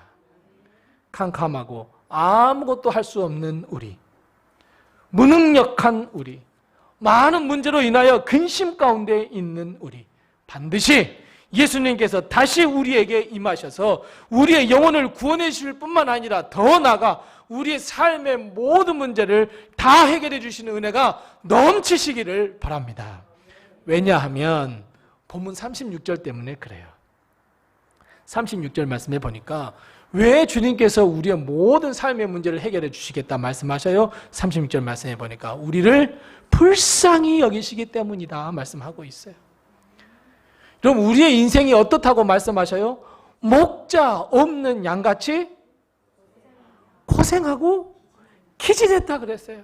캄캄하고 아무것도 할 수 없는 우리, 무능력한 우리, 많은 문제로 인하여 근심 가운데 있는 우리, 반드시 예수님께서 다시 우리에게 임하셔서 우리의 영혼을 구원해 주실 뿐만 아니라 더 나아가 우리의 삶의 모든 문제를 다 해결해 주시는 은혜가 넘치시기를 바랍니다. 왜냐하면 본문 36절 때문에 그래요. 36절 말씀해 보니까 왜 주님께서 우리의 모든 삶의 문제를 해결해 주시겠다 말씀하셔요? 36절 말씀해 보니까 우리를 불쌍히 여기시기 때문이다 말씀하고 있어요. 그럼 우리의 인생이 어떻다고 말씀하셔요? 목자 없는 양같이 고생하고 기진했다 그랬어요.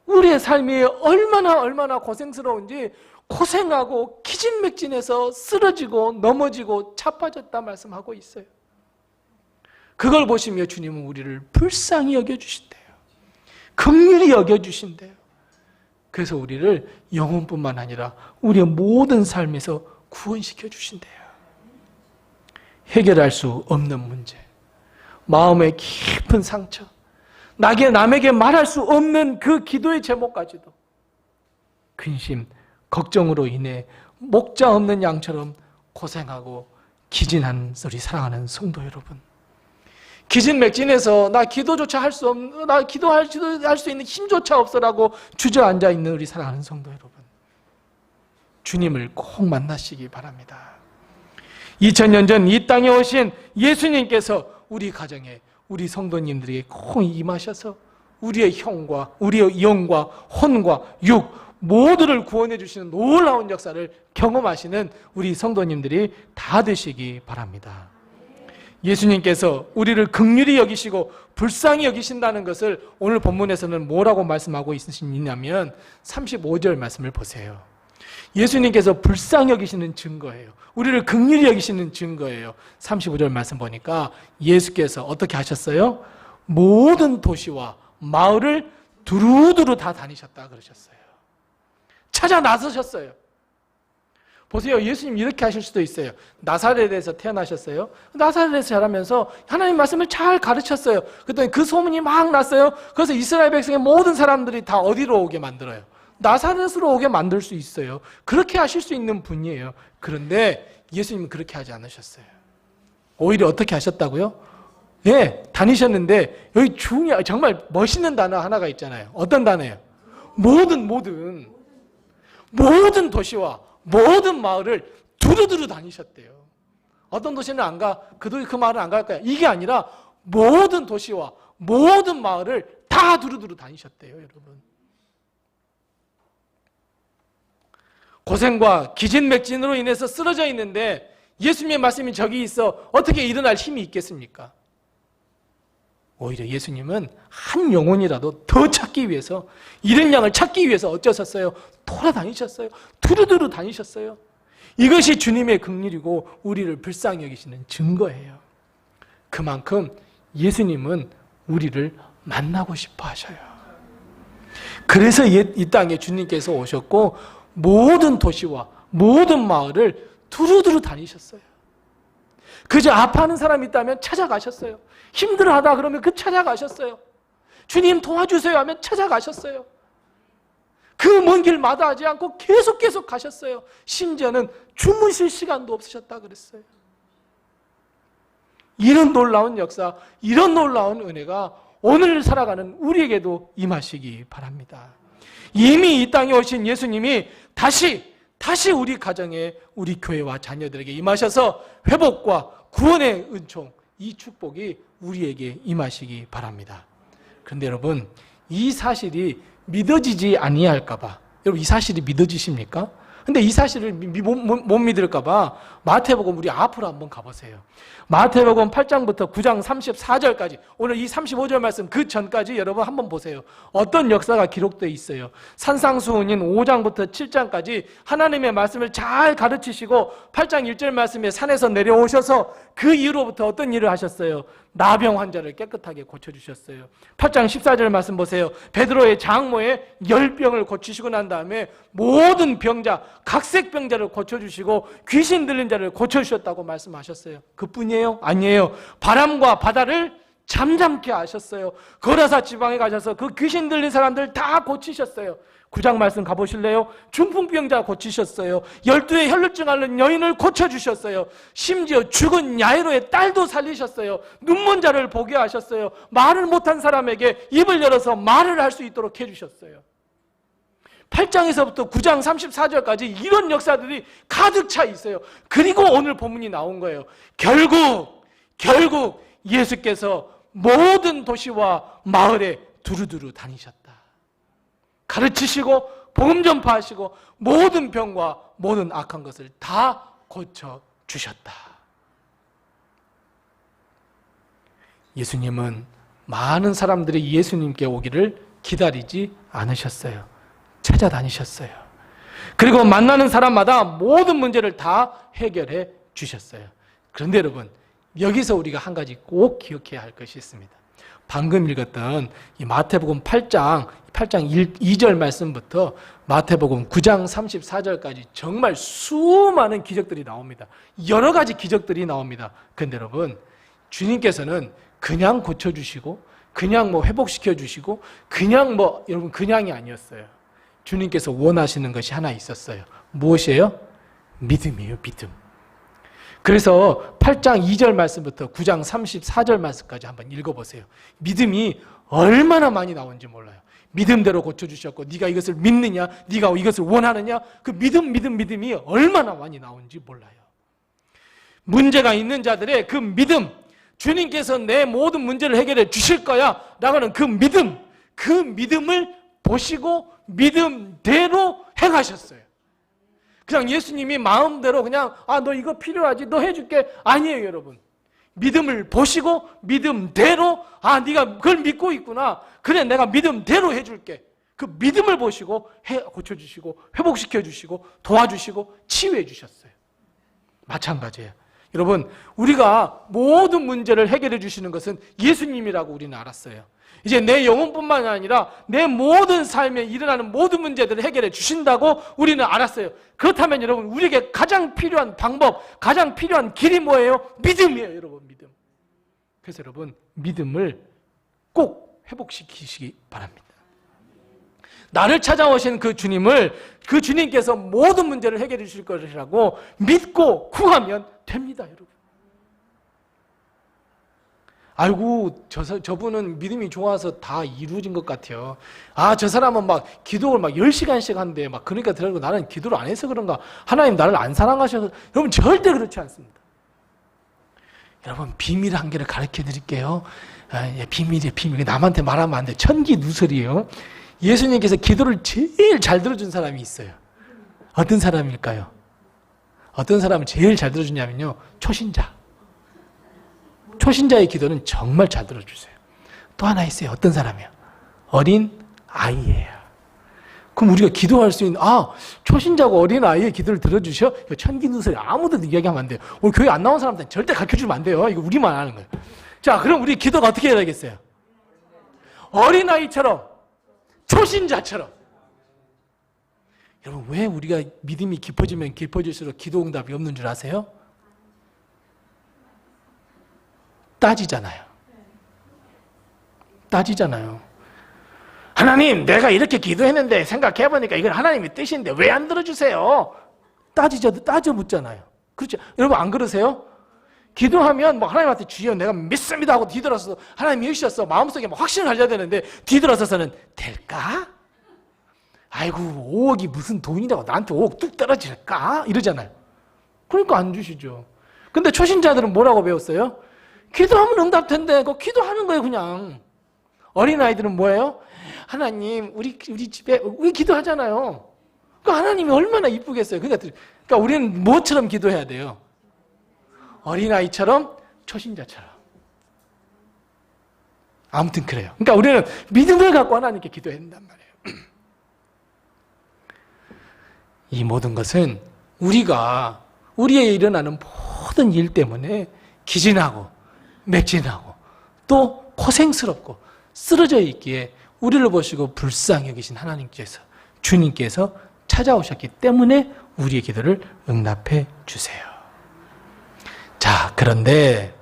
우리의 삶이 얼마나 고생스러운지 고생하고 기진맥진해서 쓰러지고 넘어지고 자빠졌다 말씀하고 있어요. 그걸 보시며 주님은 우리를 불쌍히 여겨주신대요. 긍휼히 여겨주신대요. 그래서 우리를 영혼뿐만 아니라 우리의 모든 삶에서 구원시켜 주신대요. 해결할 수 없는 문제, 마음의 깊은 상처, 남에게 말할 수 없는 그 기도의 제목까지도 근심, 걱정으로 인해 목자 없는 양처럼 고생하고 기진한 우리 사랑하는 성도 여러분, 기진맥진해서 나 기도조차 할 수 없는, 나 기도할 수 있는 힘조차 없어라고 주저앉아 있는 우리 사랑하는 성도 여러분, 주님을 꼭 만나시기 바랍니다. 2000년 전 이 땅에 오신 예수님께서 우리 가정에, 우리 성도님들에게 꼭 임하셔서 우리의 형과 우리의 영과 혼과 육 모두를 구원해 주시는 놀라운 역사를 경험하시는 우리 성도님들이 다 되시기 바랍니다. 예수님께서 우리를 긍휼히 여기시고 불쌍히 여기신다는 것을 오늘 본문에서는 뭐라고 말씀하고 있으시냐면 35절 말씀을 보세요. 예수님께서 불쌍히 여기시는 증거예요. 우리를 긍휼히 여기시는 증거예요. 35절 말씀 보니까 예수께서 어떻게 하셨어요? 모든 도시와 마을을 두루두루 다 다니셨다 그러셨어요. 찾아 나서셨어요. 보세요. 예수님 이렇게 하실 수도 있어요. 나사렛에서 태어나셨어요. 나사렛에서 자라면서 하나님 말씀을 잘 가르쳤어요. 그랬더니 그 소문이 막 났어요. 그래서 이스라엘 백성의 모든 사람들이 다 어디로 오게 만들어요? 나사렛으로 오게 만들 수 있어요. 그렇게 하실 수 있는 분이에요. 그런데 예수님은 그렇게 하지 않으셨어요. 오히려 어떻게 하셨다고요? 예, 다니셨는데 여기 정말 멋있는 단어 하나가 있잖아요. 어떤 단어예요? 모든 도시와 모든 마을을 두루두루 다니셨대요. 어떤 도시는 안 가, 그 마을은 안 갈 거야. 이게 아니라 모든 도시와 모든 마을을 다 두루두루 다니셨대요, 여러분. 고생과 기진맥진으로 인해서 쓰러져 있는데 예수님의 말씀이 저기 있어 어떻게 일어날 힘이 있겠습니까? 오히려 예수님은 한 영혼이라도 더 찾기 위해서, 잃은 양을 찾기 위해서 어쩌셨어요? 돌아다니셨어요. 두루두루 다니셨어요. 이것이 주님의 긍휼이고 우리를 불쌍히 여기시는 증거예요. 그만큼 예수님은 우리를 만나고 싶어 하셔요. 그래서 이 땅에 주님께서 오셨고 모든 도시와 모든 마을을 두루두루 다니셨어요. 그저 아파하는 사람이 있다면 찾아가셨어요. 힘들어하다 그러면 찾아가셨어요. 주님 도와주세요 하면 찾아가셨어요. 그 먼 길 마다하지 않고 계속 가셨어요. 심지어는 주무실 시간도 없으셨다 그랬어요. 이런 놀라운 역사, 이런 놀라운 은혜가 오늘 살아가는 우리에게도 임하시기 바랍니다. 이미 이 땅에 오신 예수님이 다시 우리 가정에, 우리 교회와 자녀들에게 임하셔서 회복과 구원의 은총, 이 축복이 우리에게 임하시기 바랍니다. 그런데 여러분, 이 사실이 믿어지지 아니할까봐, 여러분 이 사실이 믿어지십니까? 근데 이 사실을 못 믿을까봐 마태복음 우리 앞으로 한번 가보세요. 마태복음 8장부터 9장 34절까지, 오늘 이 35절 말씀 그 전까지 여러분 한번 보세요. 어떤 역사가 기록되어 있어요. 산상수훈인 5장부터 7장까지 하나님의 말씀을 잘 가르치시고 8장 1절 말씀에 산에서 내려오셔서 그 이후로부터 어떤 일을 하셨어요? 나병 환자를 깨끗하게 고쳐주셨어요. 8장 14절 말씀 보세요. 베드로의 장모의 열병을 고치시고 난 다음에 모든 병자, 각색 병자를 고쳐주시고 귀신 들린 자를 고쳐주셨다고 말씀하셨어요. 그뿐이에요? 아니에요. 바람과 바다를 잠잠케 하셨어요. 거라사 지방에 가셔서 그 귀신 들린 사람들 다 고치셨어요. 9장 말씀 가보실래요? 중풍병자 고치셨어요. 12의 혈루증 앓는 여인을 고쳐주셨어요. 심지어 죽은 야이로의 딸도 살리셨어요. 눈먼 자를 보게 하셨어요. 말을 못한 사람에게 입을 열어서 말을 할 수 있도록 해주셨어요. 8장에서부터 9장 34절까지 이런 역사들이 가득 차 있어요. 그리고 오늘 본문이 나온 거예요. 결국 예수께서 모든 도시와 마을에 두루두루 다니셨다. 가르치시고 복음 전파하시고 모든 병과 모든 악한 것을 다 고쳐주셨다. 예수님은 많은 사람들이 예수님께 오기를 기다리지 않으셨어요. 찾아다니셨어요. 그리고 만나는 사람마다 모든 문제를 다 해결해 주셨어요. 그런데 여러분, 여기서 우리가 한 가지 꼭 기억해야 할 것이 있습니다. 방금 읽었던 이 마태복음 8장 2절 말씀부터 마태복음 9장 34절까지 정말 수많은 기적들이 나옵니다. 여러 가지 기적들이 나옵니다. 그런데 여러분, 주님께서는 그냥 고쳐주시고 그냥 회복시켜주시고 그냥 여러분 그냥이 아니었어요. 주님께서 원하시는 것이 하나 있었어요. 무엇이에요? 믿음이에요, 믿음. 그래서 8장 2절 말씀부터 9장 34절 말씀까지 한번 읽어보세요. 믿음이 얼마나 많이 나오는지 몰라요. 믿음대로 고쳐주셨고 네가 이것을 믿느냐, 네가 이것을 원하느냐, 그 믿음이 얼마나 많이 나오는지 몰라요. 문제가 있는 자들의 그 믿음, 주님께서 내 모든 문제를 해결해 주실 거야 라고 하는 그 믿음을 보시고 믿음대로 행하셨어요. 그냥 예수님이 마음대로 그냥 너 이거 필요하지, 너 해줄게, 아니에요. 여러분, 믿음을 보시고 믿음대로 네가 그걸 믿고 있구나, 그래 내가 믿음대로 해줄게, 그 믿음을 보시고 고쳐주시고 회복시켜주시고 도와주시고 치유해 주셨어요. 마찬가지예요. 여러분, 우리가 모든 문제를 해결해 주시는 것은 예수님이라고 우리는 알았어요. 이제 내 영혼뿐만 아니라 내 모든 삶에 일어나는 모든 문제들을 해결해 주신다고 우리는 알았어요. 그렇다면 여러분, 우리에게 가장 필요한 방법, 가장 필요한 길이 뭐예요? 믿음이에요. 여러분, 믿음. 그래서 여러분, 믿음을 꼭 회복시키시기 바랍니다. 나를 찾아오신 그 주님을, 그 주님께서 모든 문제를 해결해 주실 것이라고 믿고 구하면 됩니다. 여러분. 아이고, 저분은 믿음이 좋아서 다 이루어진 것 같아요. 저 사람은 막 기도를 막 10시간씩 한대. 막 그러니까 들고 나는 기도를 안 해서 그런가? 하나님 나를 안 사랑하셔서. 여러분, 절대 그렇지 않습니다. 여러분, 비밀 한 개를 가르쳐 드릴게요. 비밀이에요, 비밀. 남한테 말하면 안 돼. 천기 누설이에요. 예수님께서 기도를 제일 잘 들어준 사람이 있어요. 어떤 사람일까요? 어떤 사람을 제일 잘 들어주냐면요, 초신자. 초신자의 기도는 정말 잘 들어주세요. 또 하나 있어요. 어떤 사람이요? 어린 아이예요. 그럼 우리가 기도할 수 있는, 초신자고 어린 아이의 기도를 들어주셔? 이거 천기누설이 아무도 이야기하면 안 돼요. 오늘 교회 안 나온 사람들은 절대 가르쳐주면 안 돼요. 이거 우리만 아는 거예요. 자, 그럼 우리 기도가 어떻게 해야 되겠어요? 어린 아이처럼, 초신자처럼. 여러분, 왜 우리가 믿음이 깊어지면 깊어질수록 기도 응답이 없는 줄 아세요? 따지잖아요. 하나님, 내가 이렇게 기도했는데 생각해보니까 이건 하나님의 뜻인데 왜 안 들어주세요? 따져 묻잖아요. 그렇죠? 여러분, 안 그러세요? 기도하면 하나님한테 주여 내가 믿습니다 하고 뒤돌아서서 하나님이 해주셨어, 마음속에 확신을 가져야 되는데 뒤돌아서서는 될까? 아이고, 5억이 무슨 돈이라고 나한테 5억 뚝 떨어질까? 이러잖아요. 그러니까 안 주시죠. 근데 초신자들은 뭐라고 배웠어요? 기도하면 응답된대. 그거 기도하는 거예요, 그냥. 어린아이들은 뭐예요? 하나님, 우리 집에, 우리 기도하잖아요. 그 하나님이 얼마나 이쁘겠어요. 그러니까 우리는 뭐처럼 기도해야 돼요? 어린아이처럼, 초신자처럼. 아무튼 그래요. 그러니까 우리는 믿음을 갖고 하나님께 기도해야 된단 말이에요. 이 모든 것은 우리가 우리에 일어나는 모든 일 때문에 기진하고 맥진하고 또 고생스럽고 쓰러져 있기에 우리를 보시고 불쌍히 여기신 하나님께서, 주님께서 찾아오셨기 때문에 우리의 기도를 응답해 주세요. 자, 그런데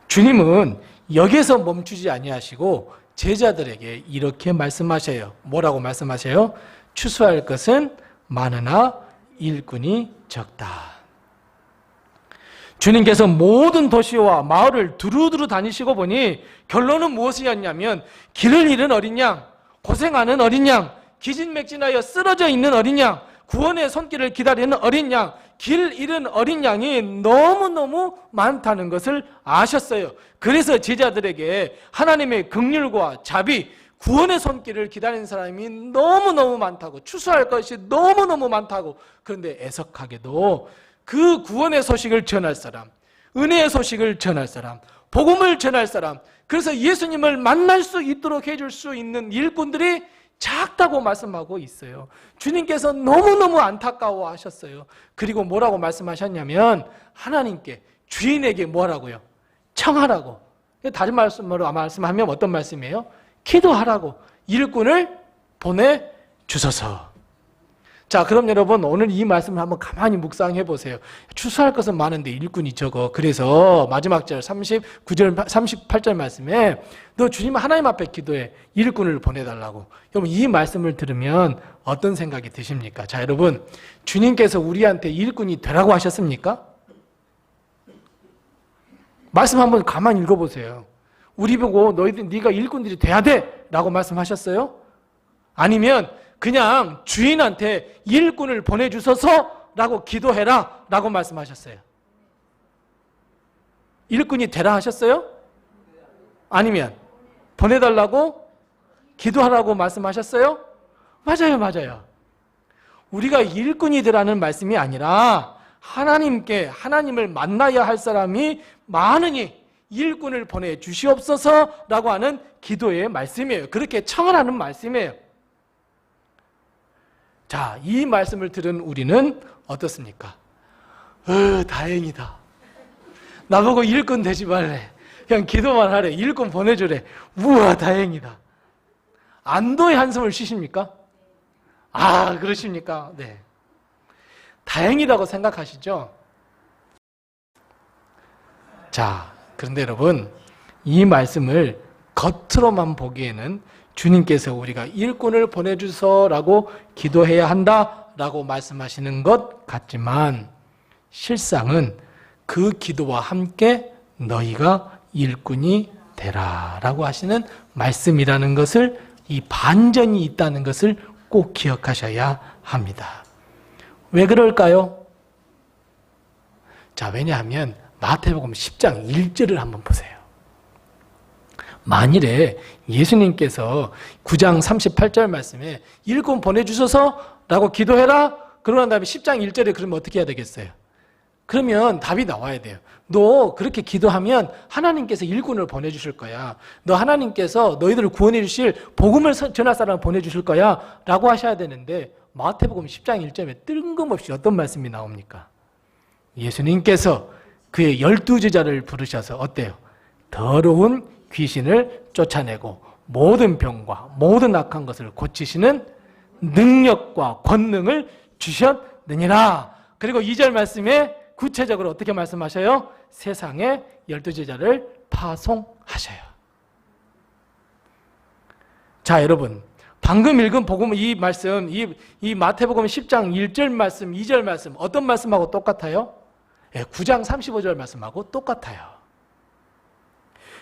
주님은 여기서 멈추지 아니하시고 제자들에게 이렇게 말씀하셔요. 뭐라고 말씀하셔요? 추수할 것은 많으나 일꾼이 적다. 주님께서 모든 도시와 마을을 두루두루 다니시고 보니 결론은 무엇이었냐면, 길을 잃은 어린 양, 고생하는 어린 양, 기진맥진하여 쓰러져 있는 어린 양, 구원의 손길을 기다리는 어린 양, 길 잃은 어린 양이 너무너무 많다는 것을 아셨어요. 그래서 제자들에게 하나님의 긍휼과 자비, 구원의 손길을 기다리는 사람이 너무너무 많다고, 추수할 것이 너무너무 많다고. 그런데 애석하게도 그 구원의 소식을 전할 사람, 은혜의 소식을 전할 사람, 복음을 전할 사람, 그래서 예수님을 만날 수 있도록 해줄 수 있는 일꾼들이 작다고 말씀하고 있어요. 주님께서 너무너무 안타까워 하셨어요. 그리고 뭐라고 말씀하셨냐면, 하나님께, 주인에게 뭐라고요? 청하라고. 다른 말씀으로 말씀하면 어떤 말씀이에요? 기도하라고. 일꾼을 보내주소서. 자, 그럼 여러분 오늘 이 말씀을 한번 가만히 묵상해 보세요. 추수할 것은 많은데 일꾼이 적어. 그래서 마지막 절 39절 38절 말씀에 너 주님 하나님 앞에 기도해 일꾼을 보내달라고. 여러분 이 말씀을 들으면 어떤 생각이 드십니까? 자, 여러분 주님께서 우리한테 일꾼이 되라고 하셨습니까? 말씀 한번 가만히 읽어보세요. 우리 보고 네가 일꾼들이 돼야 돼 라고 말씀하셨어요? 아니면 그냥 주인한테 일꾼을 보내주소서 라고 기도해라 라고 말씀하셨어요? 일꾼이 되라 하셨어요? 아니면 보내달라고 기도하라고 말씀하셨어요? 맞아요. 우리가 일꾼이 되라는 말씀이 아니라 하나님을 만나야 할 사람이 많으니 일꾼을 보내주시옵소서라고 하는 기도의 말씀이에요. 그렇게 청을 하는 말씀이에요. 자, 이 말씀을 들은 우리는 어떻습니까? 다행이다. 나보고 일꾼 되지 말래. 그냥 기도만 하래. 일꾼 보내주래. 우와, 다행이다. 안도의 한숨을 쉬십니까? 아, 그러십니까? 네. 다행이라고 생각하시죠? 자, 그런데 여러분, 이 말씀을 겉으로만 보기에는 주님께서 우리가 일꾼을 보내주소라고 기도해야 한다라고 말씀하시는 것 같지만 실상은 그 기도와 함께 너희가 일꾼이 되라라고 하시는 말씀이라는 것을, 이 반전이 있다는 것을 꼭 기억하셔야 합니다. 왜 그럴까요? 자, 왜냐하면 마태복음 10장 1절을 한번 보세요. 만일에 예수님께서 9장 38절 말씀에 일꾼 보내주셔서라고 기도해라. 그러고 난 다음에 10장 1절에 그러면 어떻게 해야 되겠어요? 그러면 답이 나와야 돼요. 너 그렇게 기도하면 하나님께서 일꾼을 보내주실 거야. 너 하나님께서 너희들을 구원해 주실 복음을 전할 사람을 보내주실 거야 라고 하셔야 되는데 마태복음 10장 1절에 뜬금없이 어떤 말씀이 나옵니까? 예수님께서 그의 12제자를 부르셔서 어때요? 더러운 귀신을 쫓아내고 모든 병과 모든 악한 것을 고치시는 능력과 권능을 주셨느니라. 그리고 2절 말씀에 구체적으로 어떻게 말씀하셔요? 세상에 12제자를 파송하셔요. 자, 여러분 방금 읽은 복음 이 말씀, 이 마태복음 10장 1절 말씀, 2절 말씀 어떤 말씀하고 똑같아요? 9장 35절 말씀하고 똑같아요.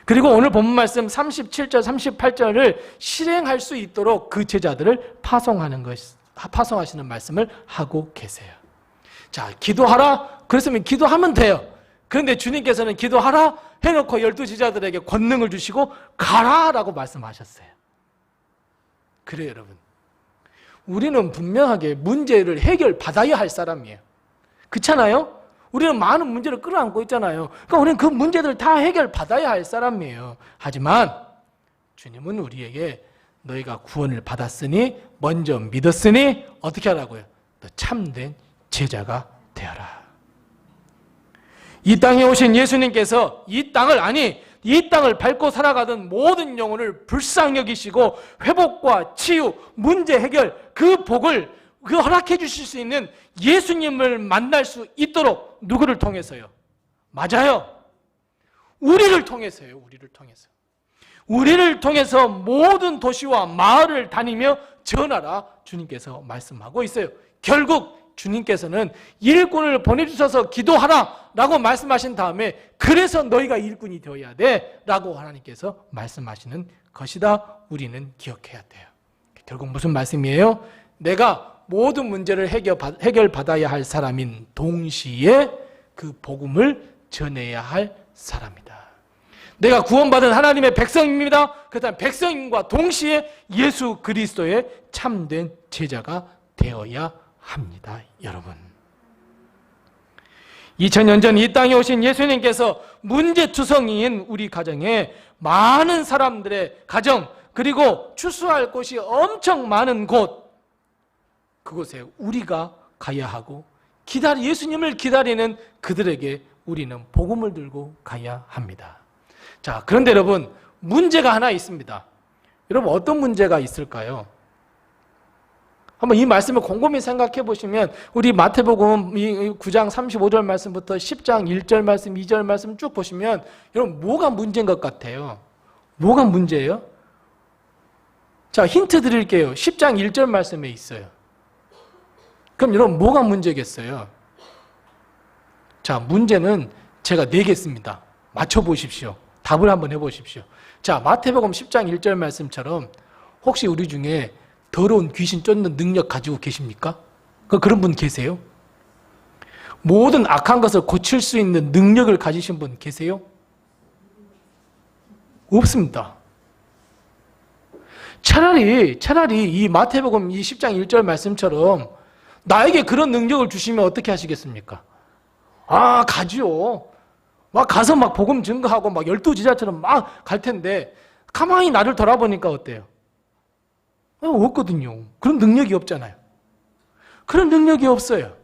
그리고 오늘 본문 말씀 37절, 38절을 실행할 수 있도록 그 제자들을 파송하시는 말씀을 하고 계세요. 자, 기도하라. 그랬으면 기도하면 돼요. 그런데 주님께서는 기도하라 해놓고 12제자들에게 권능을 주시고 가라라고 말씀하셨어요. 그래요, 여러분. 우리는 분명하게 문제를 해결받아야 할 사람이에요. 그렇잖아요? 우리는 많은 문제를 끌어안고 있잖아요. 그러니까 우리는 그 문제들을 다 해결받아야 할 사람이에요. 하지만 주님은 우리에게 너희가 구원을 받았으니 먼저 믿었으니 어떻게 하라고요? 너 참된 제자가 되어라. 이 땅에 오신 예수님께서 이 땅을 밟고 살아가던 모든 영혼을 불쌍히 여기시고 회복과 치유, 문제 해결, 그 복을 허락해 주실 수 있는 예수님을 만날 수 있도록 누구를 통해서요? 맞아요. 우리를 통해서요. 우리를 통해서 모든 도시와 마을을 다니며 전하라 주님께서 말씀하고 있어요. 결국 주님께서는 일꾼을 보내주셔서 기도하라 라고 말씀하신 다음에 그래서 너희가 일꾼이 되어야 돼 라고 하나님께서 말씀하시는 것이다. 우리는 기억해야 돼요. 결국 무슨 말씀이에요? 내가 모든 문제를 해결받아야 할 사람인 동시에 그 복음을 전해야 할 사람이다. 내가 구원받은 하나님의 백성입니다. 그 다음 백성과 동시에 예수 그리스도의 참된 제자가 되어야 합니다. 여러분, 2000년 전 이 땅에 오신 예수님께서 문제투성이인 우리 가정에 많은 사람들의 가정, 그리고 추수할 곳이 엄청 많은 곳, 그곳에 우리가 가야 하고 예수님을 기다리는 그들에게 우리는 복음을 들고 가야 합니다. 자, 그런데 여러분, 문제가 하나 있습니다. 여러분, 어떤 문제가 있을까요? 한번 이 말씀을 곰곰이 생각해 보시면 우리 마태복음 9장 35절 말씀부터 10장 1절 말씀, 2절 말씀 쭉 보시면 여러분 뭐가 문제인 것 같아요? 뭐가 문제예요? 자, 힌트 드릴게요. 10장 1절 말씀에 있어요. 그럼 여러분 뭐가 문제겠어요? 자, 문제는 제가 내겠습니다. 맞춰보십시오. 답을 한번 해보십시오. 자, 마태복음 10장 1절 말씀처럼 혹시 우리 중에 더러운 귀신 쫓는 능력 가지고 계십니까? 그런 분 계세요? 모든 악한 것을 고칠 수 있는 능력을 가지신 분 계세요? 없습니다. 차라리 이 마태복음 이 10장 1절 말씀처럼 나에게 그런 능력을 주시면 어떻게 하시겠습니까? 아, 가지요. 막 가서 막 복음 증거하고 막 열두 제자처럼 막 갈 텐데 가만히 나를 돌아보니까 어때요? 없거든요. 그런 능력이 없잖아요. 그런 능력이 없어요.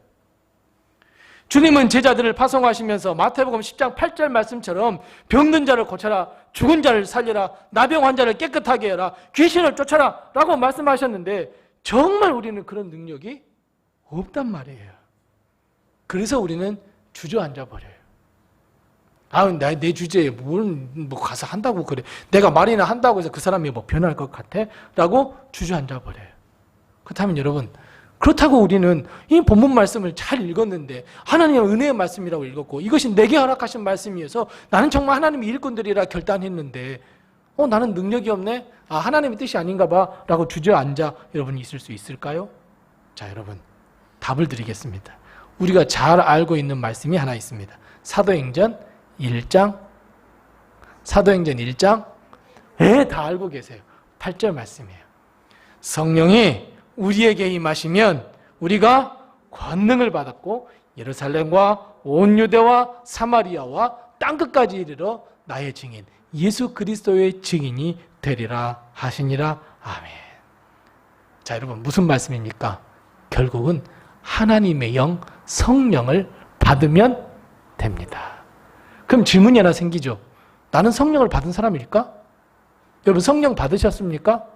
주님은 제자들을 파송하시면서 마태복음 10장 8절 말씀처럼 병든 자를 고쳐라, 죽은 자를 살려라, 나병 환자를 깨끗하게 해라, 귀신을 쫓아라 라고 말씀하셨는데 정말 우리는 그런 능력이 없단 말이에요. 그래서 우리는 주저앉아 버려요. 아, 내 주제에 뭘 가서 한다고 그래. 내가 말이나 한다고 해서 그 사람이 뭐 변할 것 같아? 라고 주저앉아 버려요. 그렇다면 여러분, 그렇다고 우리는 이 본문 말씀을 잘 읽었는데 하나님의 은혜의 말씀이라고 읽었고 이것이 내게 허락하신 말씀이어서 나는 정말 하나님의 일꾼들이라 결단했는데 나는 능력이 없네? 아, 하나님의 뜻이 아닌가 봐 라고 주저앉아 여러분이 있을 수 있을까요? 자, 여러분, 답을 드리겠습니다. 우리가 잘 알고 있는 말씀이 하나 있습니다. 사도행전 1장 다 알고 계세요. 8절 말씀이에요. 성령이 우리에게 임하시면 우리가 권능을 받았고 예루살렘과 온 유대와 사마리아와 땅끝까지 이르러 나의 증인 예수 그리스도의 증인이 되리라 하시니라. 아멘. 자, 여러분 무슨 말씀입니까? 결국은 하나님의 영 성령을 받으면 됩니다. 그럼 질문이 하나 생기죠. 나는 성령을 받은 사람일까? 여러분 성령 받으셨습니까?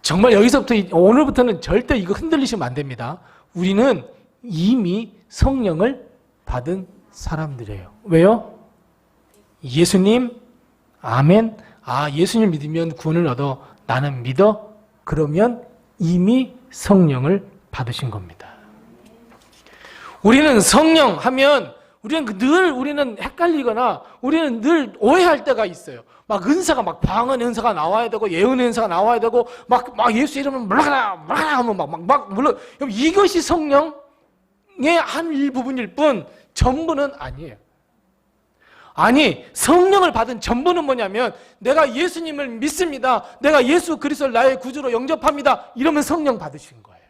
정말 여기서부터 오늘부터는 절대 이거 흔들리시면 안 됩니다. 우리는 이미 성령을 받은 사람들이에요. 왜요? 예수님, 아멘. 아, 예수님 믿으면 구원을 얻어. 나는 믿어. 그러면 이미 성령을 받으신 겁니다. 우리는 성령 하면 우리는 헷갈리거나 우리는 늘 오해할 때가 있어요. 막 은사가 막 방언의 은사가 나와야 되고 예언의 은사가 나와야 되고 막 예수 이름을 물러가라 하면 막 물러. 이것이 성령의 한 일부분일 뿐 전부는 아니에요. 아니, 성령을 받은 전부는 뭐냐면 내가 예수님을 믿습니다. 내가 예수 그리스도를 나의 구주로 영접합니다. 이러면 성령 받으신 거예요.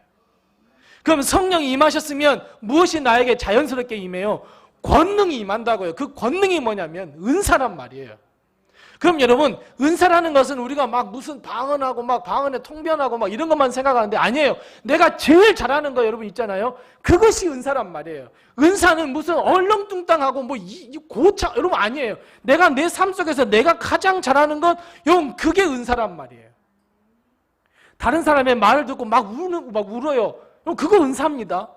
그럼 성령이 임하셨으면 무엇이 나에게 자연스럽게 임해요? 권능이 임한다고요. 그 권능이 뭐냐면 은사란 말이에요. 그럼 여러분, 은사라는 것은 우리가 막 무슨 방언하고 막 방언에 통변하고 막 이런 것만 생각하는데 아니에요. 내가 제일 잘하는 거 여러분 있잖아요. 그것이 은사란 말이에요. 은사는 무슨 얼렁뚱땅하고 뭐 고차 여러분 아니에요. 내가 내 삶 속에서 내가 가장 잘하는 것, 여러분 그게 은사란 말이에요. 다른 사람의 말을 듣고 막 울어요. 여러분 그거 은사입니다.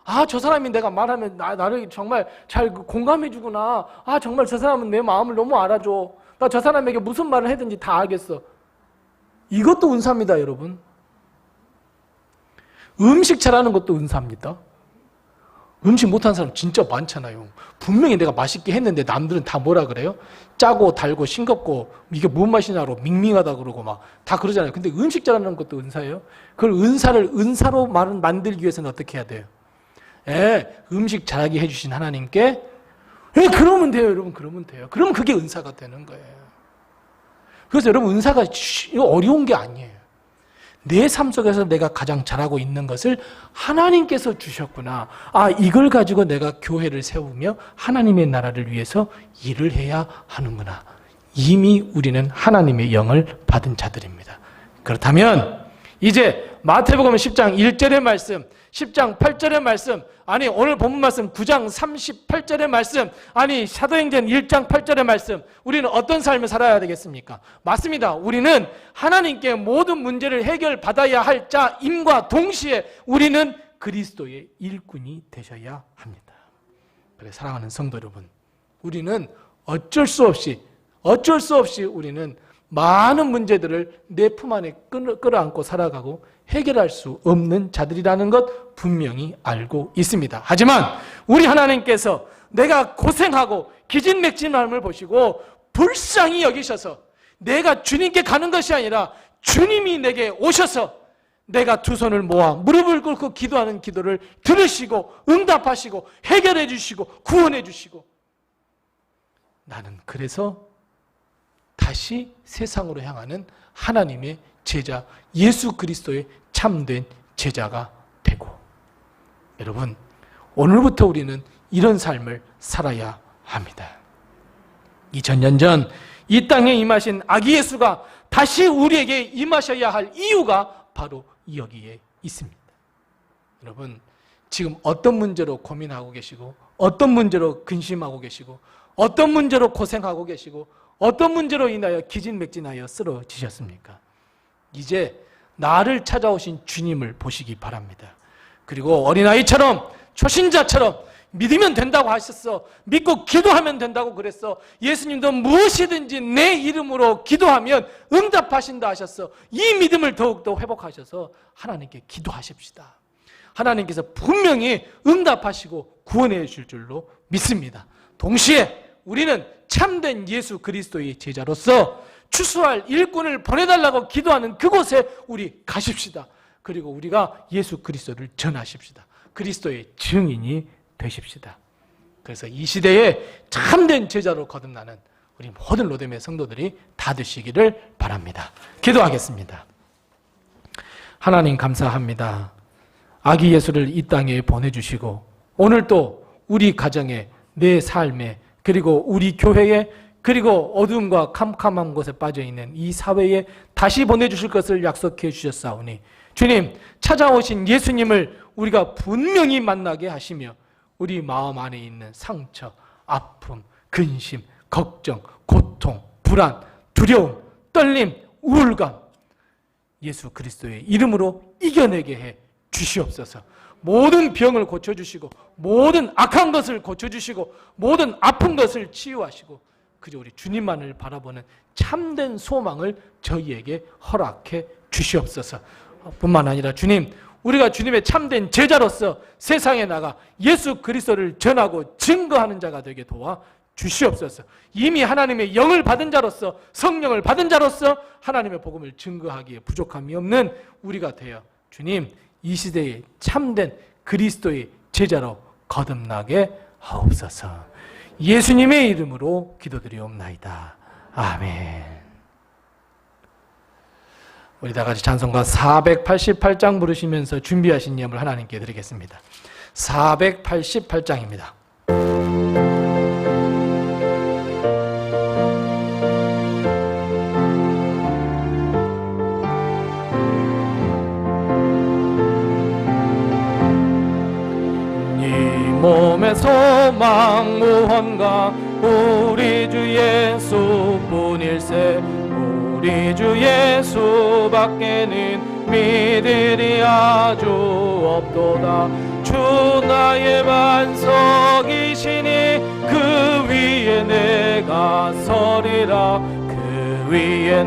아, 저 사람이 내가 말하면 나를 정말 잘 공감해 주구나. 아, 정말 저 사람은 내 마음을 너무 알아줘. 나 저 사람에게 무슨 말을 하든지 다 알겠어. 이것도 은사입니다, 여러분. 음식 잘하는 것도 은사입니다. 음식 못하는 사람 진짜 많잖아요. 분명히 내가 맛있게 했는데 남들은 다 뭐라 그래요? 짜고 달고 싱겁고 이게 뭔 맛이냐고 밍밍하다 그러고 막 다 그러잖아요. 근데 음식 잘하는 것도 은사예요. 그걸 은사로 만들기 위해서는 어떻게 해야 돼요? 음식 잘하게 해주신 하나님께 그러면 돼요, 여러분. 그러면 돼요. 그러면 그게 은사가 되는 거예요. 그래서 여러분 은사가 어려운 게 아니에요. 내 삶 속에서 내가 가장 잘하고 있는 것을 하나님께서 주셨구나. 아, 이걸 가지고 내가 교회를 세우며 하나님의 나라를 위해서 일을 해야 하는구나. 이미 우리는 하나님의 영을 받은 자들입니다. 그렇다면 이제 마태복음 10장 1절의 말씀, 10장 8절의 말씀, 아니 오늘 본문 말씀 9장 38절의 말씀, 아니 사도행전 1장 8절의 말씀, 우리는 어떤 삶을 살아야 되겠습니까? 맞습니다. 우리는 하나님께 모든 문제를 해결받아야 할 자임과 동시에 우리는 그리스도의 일꾼이 되셔야 합니다. 그래, 사랑하는 성도 여러분, 우리는 어쩔 수 없이 우리는 많은 문제들을 내 품 안에 끌어안고 살아가고 해결할 수 없는 자들이라는 것 분명히 알고 있습니다. 하지만 우리 하나님께서 내가 고생하고 기진맥진함을 보시고 불쌍히 여기셔서 내가 주님께 가는 것이 아니라 주님이 내게 오셔서 내가 두 손을 모아 무릎을 꿇고 기도하는 기도를 들으시고 응답하시고 해결해 주시고 구원해 주시고, 나는 그래서 다시 세상으로 향하는 하나님의 제자, 예수 그리스도의 참된 제자가 되고, 여러분 오늘부터 우리는 이런 삶을 살아야 합니다. 2000년 전 이 땅에 임하신 아기 예수가 다시 우리에게 임하셔야 할 이유가 바로 여기에 있습니다. 여러분, 지금 어떤 문제로 고민하고 계시고, 어떤 문제로 근심하고 계시고, 어떤 문제로 고생하고 계시고, 어떤 문제로 인하여 기진맥진하여 쓰러지셨습니까? 이제 나를 찾아오신 주님을 보시기 바랍니다. 그리고 어린아이처럼, 초신자처럼 믿으면 된다고 하셨어. 믿고 기도하면 된다고 그랬어. 예수님도 무엇이든지 내 이름으로 기도하면 응답하신다 하셨어. 이 믿음을 더욱더 회복하셔서 하나님께 기도하십시다. 하나님께서 분명히 응답하시고 구원해 주실 줄로 믿습니다. 동시에 우리는 참된 예수 그리스도의 제자로서 추수할 일꾼을 보내달라고 기도하는 그곳에 우리 가십시다. 그리고 우리가 예수 그리스도를 전하십시다. 그리스도의 증인이 되십시다. 그래서 이 시대에 참된 제자로 거듭나는 우리 모든 로뎀의 성도들이 다 되시기를 바랍니다. 기도하겠습니다. 하나님 감사합니다. 아기 예수를 이 땅에 보내주시고 오늘 또 우리 가정에, 내 삶에, 그리고 우리 교회에, 그리고 어둠과 캄캄한 곳에 빠져있는 이 사회에 다시 보내주실 것을 약속해 주셨사오니 주님, 찾아오신 예수님을 우리가 분명히 만나게 하시며 우리 마음 안에 있는 상처, 아픔, 근심, 걱정, 고통, 불안, 두려움, 떨림, 우울감, 예수 그리스도의 이름으로 이겨내게 해 주시옵소서. 모든 병을 고쳐주시고 모든 악한 것을 고쳐주시고 모든 아픈 것을 치유하시고 그저 우리 주님만을 바라보는 참된 소망을 저희에게 허락해 주시옵소서. 뿐만 아니라 주님, 우리가 주님의 참된 제자로서 세상에 나가 예수 그리스도를 전하고 증거하는 자가 되게 도와 주시옵소서. 이미 하나님의 영을 받은 자로서, 성령을 받은 자로서 하나님의 복음을 증거하기에 부족함이 없는 우리가 되어 주님, 이 시대에 참된 그리스도의 제자로 거듭나게 하옵소서. 예수님의 이름으로 기도드리옵나이다. 아멘. 우리 다 같이 찬송가 488장 부르시면서 준비하신 예물 하나님께 드리겠습니다. 488장입니다. 몸의 소망 무언가 우리 주 예수뿐일세. 우리 주 예수밖에는 믿으리 아주 없도다. 주 나의 반석이시니 그 위에 내가 서리라. 그 위에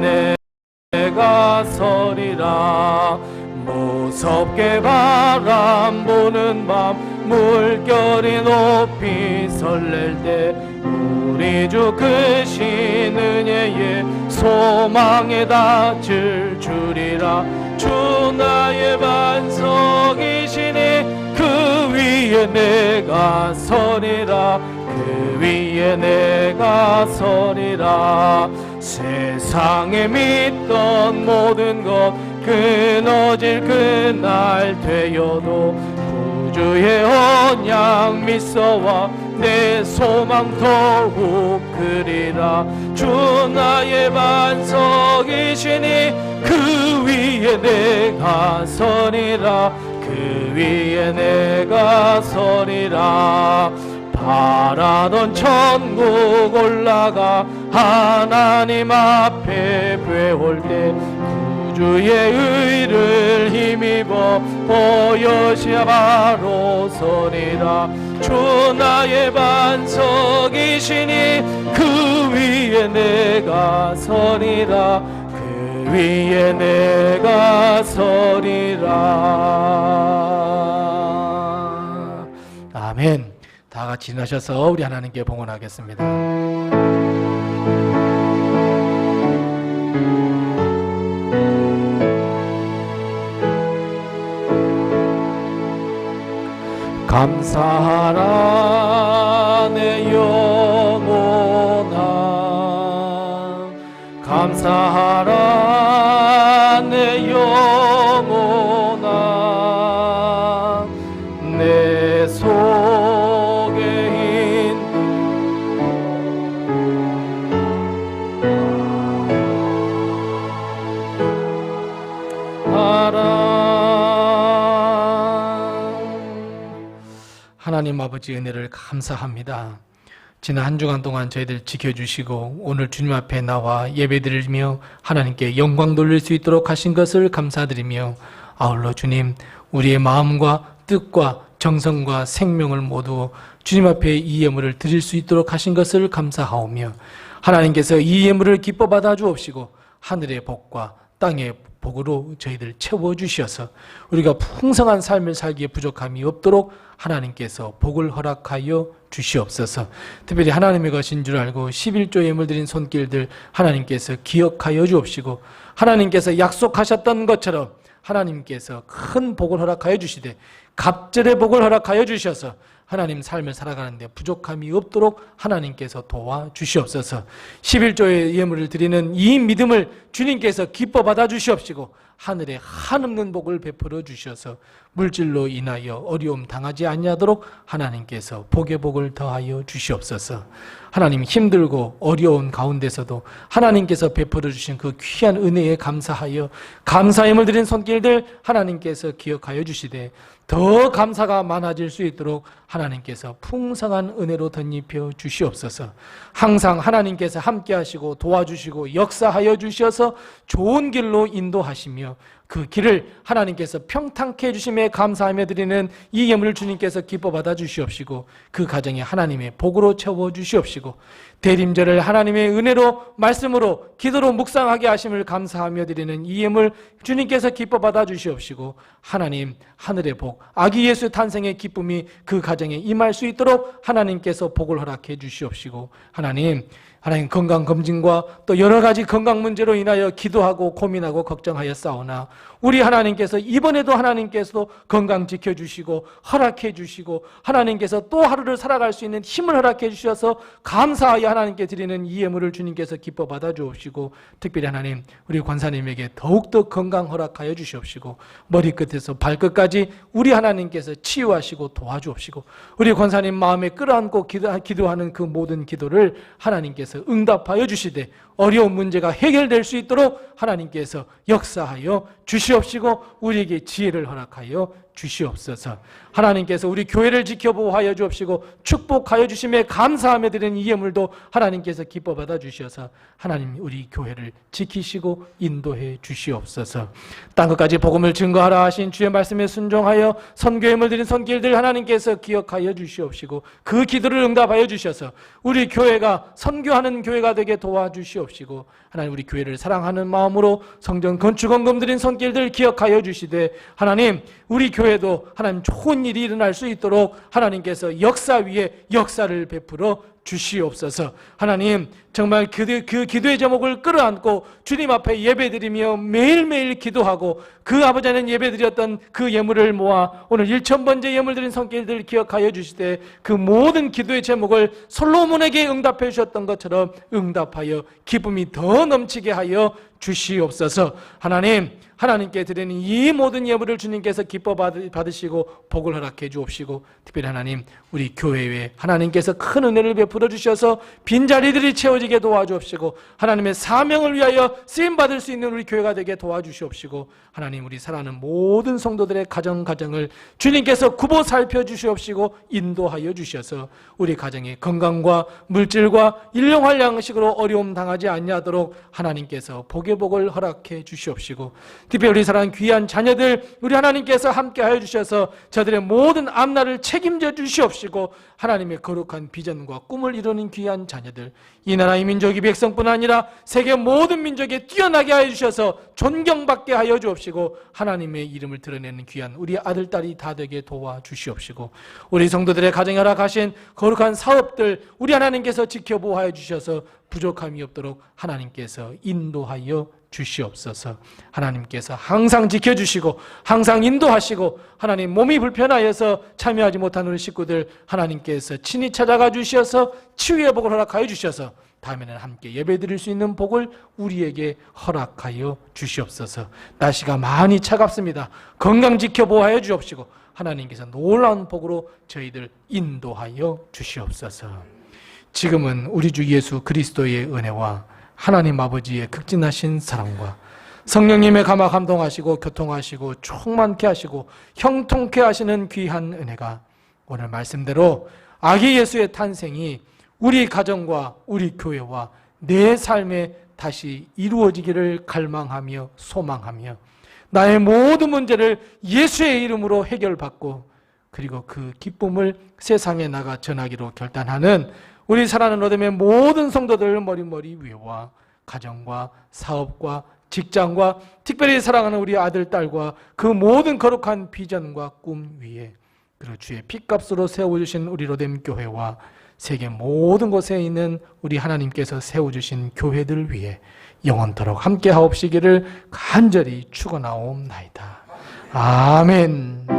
내가 서리라. 무섭게 바람 부는 밤 물결이 높이 설렐 때 우리 주 크신 은혜에 소망에 닿을 줄이라. 주 나의 반석이시니 그 위에 내가 서리라. 그 위에 내가 서리라. 세상에 믿던 모든 것 끊어질 그날 되어도 구주의 언약 믿소와 내 소망 더욱 크리라. 주 나의 반석이시니 그 위에 내가 서리라. 그 위에 내가 서리라. 바라던 천국 올라가 하나님 앞에 배울 때 구주의 의를 힘입어 보여시야 바로 서리라. 주 나의 반석이시니 그 위에 내가 서리라. 그 위에 내가 서리라. 아멘. 다 같이 일어나셔서 우리 하나님께 봉헌하겠습니다. 감사하라 내 영혼아, 감사하라 내 영혼아, 내 속에 있는 하나님 아버지 은혜를 감사합니다. 지난 한 주간 동안 저희들 지켜주시고 오늘 주님 앞에 나와 예배드리며 하나님께 영광 돌릴 수 있도록 하신 것을 감사드리며, 아울러 주님 우리의 마음과 뜻과 정성과 생명을 모두 주님 앞에 이 예물을 드릴 수 있도록 하신 것을 감사하오며, 하나님께서 이 예물을 기뻐 받아 주옵시고 하늘의 복과 땅의 복으로 저희들 채워주셔서 우리가 풍성한 삶을 살기에 부족함이 없도록 하나님께서 복을 허락하여 주시옵소서. 특별히 하나님의 것인 줄 알고 11조 예물 드린 손길들 하나님께서 기억하여 주옵시고, 하나님께서 약속하셨던 것처럼 하나님께서 큰 복을 허락하여 주시되 갑절의 복을 허락하여 주셔서 하나님 삶을 살아가는데 부족함이 없도록 하나님께서 도와주시옵소서. 11조의 예물을 드리는 이 믿음을 주님께서 기뻐 받아 주시옵시고 하늘에 한없는 복을 베풀어 주셔서 물질로 인하여 어려움 당하지 아니하도록 하나님께서 복의 복을 더하여 주시옵소서. 하나님 힘들고 어려운 가운데서도 하나님께서 베풀어 주신 그 귀한 은혜에 감사하여 감사 예물 드린 손길들 하나님께서 기억하여 주시되 더 감사가 많아질 수 있도록 하나님께서 풍성한 은혜로 덧입혀 주시옵소서. 항상 하나님께서 함께 하시고 도와주시고 역사하여 주셔서 좋은 길로 인도하시며 그 길을 하나님께서 평탄케 해주심에 감사하며 드리는 이 예물을 주님께서 기뻐 받아 주시옵시고 그 가정에 하나님의 복으로 채워 주시옵시고 대림절을 하나님의 은혜로 말씀으로 기도로 묵상하게 하심을 감사하며 드리는 이 예물 주님께서 기뻐 받아 주시옵시고 하나님 하늘의 복 아기 예수 탄생의 기쁨이 그 가정에 임할 수 있도록 하나님께서 복을 허락해 주시옵시고 하나님 건강검진과 또 여러 가지 건강 문제로 인하여 기도하고 고민하고 걱정하여 싸우나 우리 하나님께서 이번에도 하나님께서 건강 지켜주시고 허락해 주시고 하나님께서 또 하루를 살아갈 수 있는 힘을 허락해 주셔서 감사하여 하나님께 드리는 이 예물을 주님께서 기뻐 받아 주옵시고 특별히 하나님 우리 권사님에게 더욱더 건강 허락하여 주시옵시고 머리끝에서 발끝까지 우리 하나님께서 치유하시고 도와주옵시고 우리 권사님 마음에 끌어안고 기도하는 그 모든 기도를 하나님께서 응답하여 주시되 어려운 문제가 해결될 수 있도록 하나님께서 역사하여 주시옵시고 우리에게 지혜를 허락하여 주시옵소서. 하나님께서 우리 교회를 지켜보호하여 주옵시고 축복하여 주심에 감사하며 드리는 이 예물도 하나님께서 기뻐 받아 주셔서 하나님 우리 교회를 지키시고 인도해 주시옵소서. 땅끝까지 복음을 증거하라 하신 주의 말씀에 순종하여 선교 예물 드린 손길들 하나님께서 기억하여 주시옵시고 그 기도를 응답하여 주셔서 우리 교회가 선교하는 교회가 되게 도와주시옵시고 하나님 우리 교회를 사랑하는 마음으로 성전 건축원금 드린 손길들 기억하여 주시되 하나님 우리 교회도 하나님 좋은 일이 일어날 수 있도록 하나님께서 역사 위에 역사를 베풀어 주시옵소서. 하나님 정말 그 기도의 제목을 끌어안고 주님 앞에 예배드리며 매일매일 기도하고 그 아버지 하나님 예배드렸던 그 예물을 모아 오늘 1000번째 예물 드린 손길들 기억하여 주시되 그 모든 기도의 제목을 솔로몬에게 응답해 주셨던 것처럼 응답하여 기쁨이 더 넘치게 하여 주시옵소서. 하나님께 드리는 이 모든 예물을 주님께서 기뻐 받으시고 복을 허락해 주옵시고, 특별히 하나님 우리 교회에 하나님께서 큰 은혜를 베풀어 주셔서 빈자리들이 채워지게 도와주옵시고, 하나님의 사명을 위하여 쓰임받을 수 있는 우리 교회가 되게 도와주시옵시고, 하나님 우리 사랑하는 모든 성도들의 가정을 주님께서 굽어 살펴주시옵시고 인도하여 주셔서 우리 가정의 건강과 물질과 일용할 양식으로 어려움 당하지 아니하도록 하나님께서 복의 복을 허락해 주시옵시고, 특별히 우리 사랑하는 귀한 자녀들 우리 하나님께서 함께하여 주셔서 저들의 모든 앞날을 책임져 주시옵시고, 하나님의 거룩한 비전과 꿈을 이루는 귀한 자녀들, 이 나라의 민족이 백성뿐 아니라 세계 모든 민족에 뛰어나게 하여 주셔서 존경받게 하여 주옵시고, 하나님의 이름을 드러내는 귀한 우리 아들 딸이 다 되게 도와주시옵시고, 우리 성도들의 가정에 허락하신 거룩한 사업들 우리 하나님께서 지켜보호하여 주셔서 부족함이 없도록 하나님께서 인도하여 주시옵소서. 하나님께서 항상 지켜주시고 항상 인도하시고, 하나님 몸이 불편하여서 참여하지 못한 우리 식구들 하나님께서 친히 찾아가 주셔서 치유의 복을 허락하여 주셔서 다음에는 함께 예배드릴 수 있는 복을 우리에게 허락하여 주시옵소서. 날씨가 많이 차갑습니다. 건강 지켜보호하여 주옵시고 하나님께서 놀라운 복으로 저희들 인도하여 주시옵소서. 지금은 우리 주 예수 그리스도의 은혜와 하나님 아버지의 극진하신 사랑과 성령님의 감화 감동하시고 교통하시고 충만케 하시고 형통케 하시는 귀한 은혜가 오늘 말씀대로 아기 예수의 탄생이 우리 가정과 우리 교회와 내 삶에 다시 이루어지기를 갈망하며 소망하며 나의 모든 문제를 예수의 이름으로 해결받고, 그리고 그 기쁨을 세상에 나가 전하기로 결단하는 우리 사랑하는 로뎀의 모든 성도들 머리 위와 가정과 사업과 직장과 특별히 사랑하는 우리 아들 딸과 그 모든 거룩한 비전과 꿈 위에, 그리고 주의 핏값으로 세워주신 우리 로뎀 교회와 세계 모든 곳에 있는 우리 하나님께서 세워주신 교회들 위에 영원토록 함께 하옵시기를 간절히 축원하옵나이다. 아멘.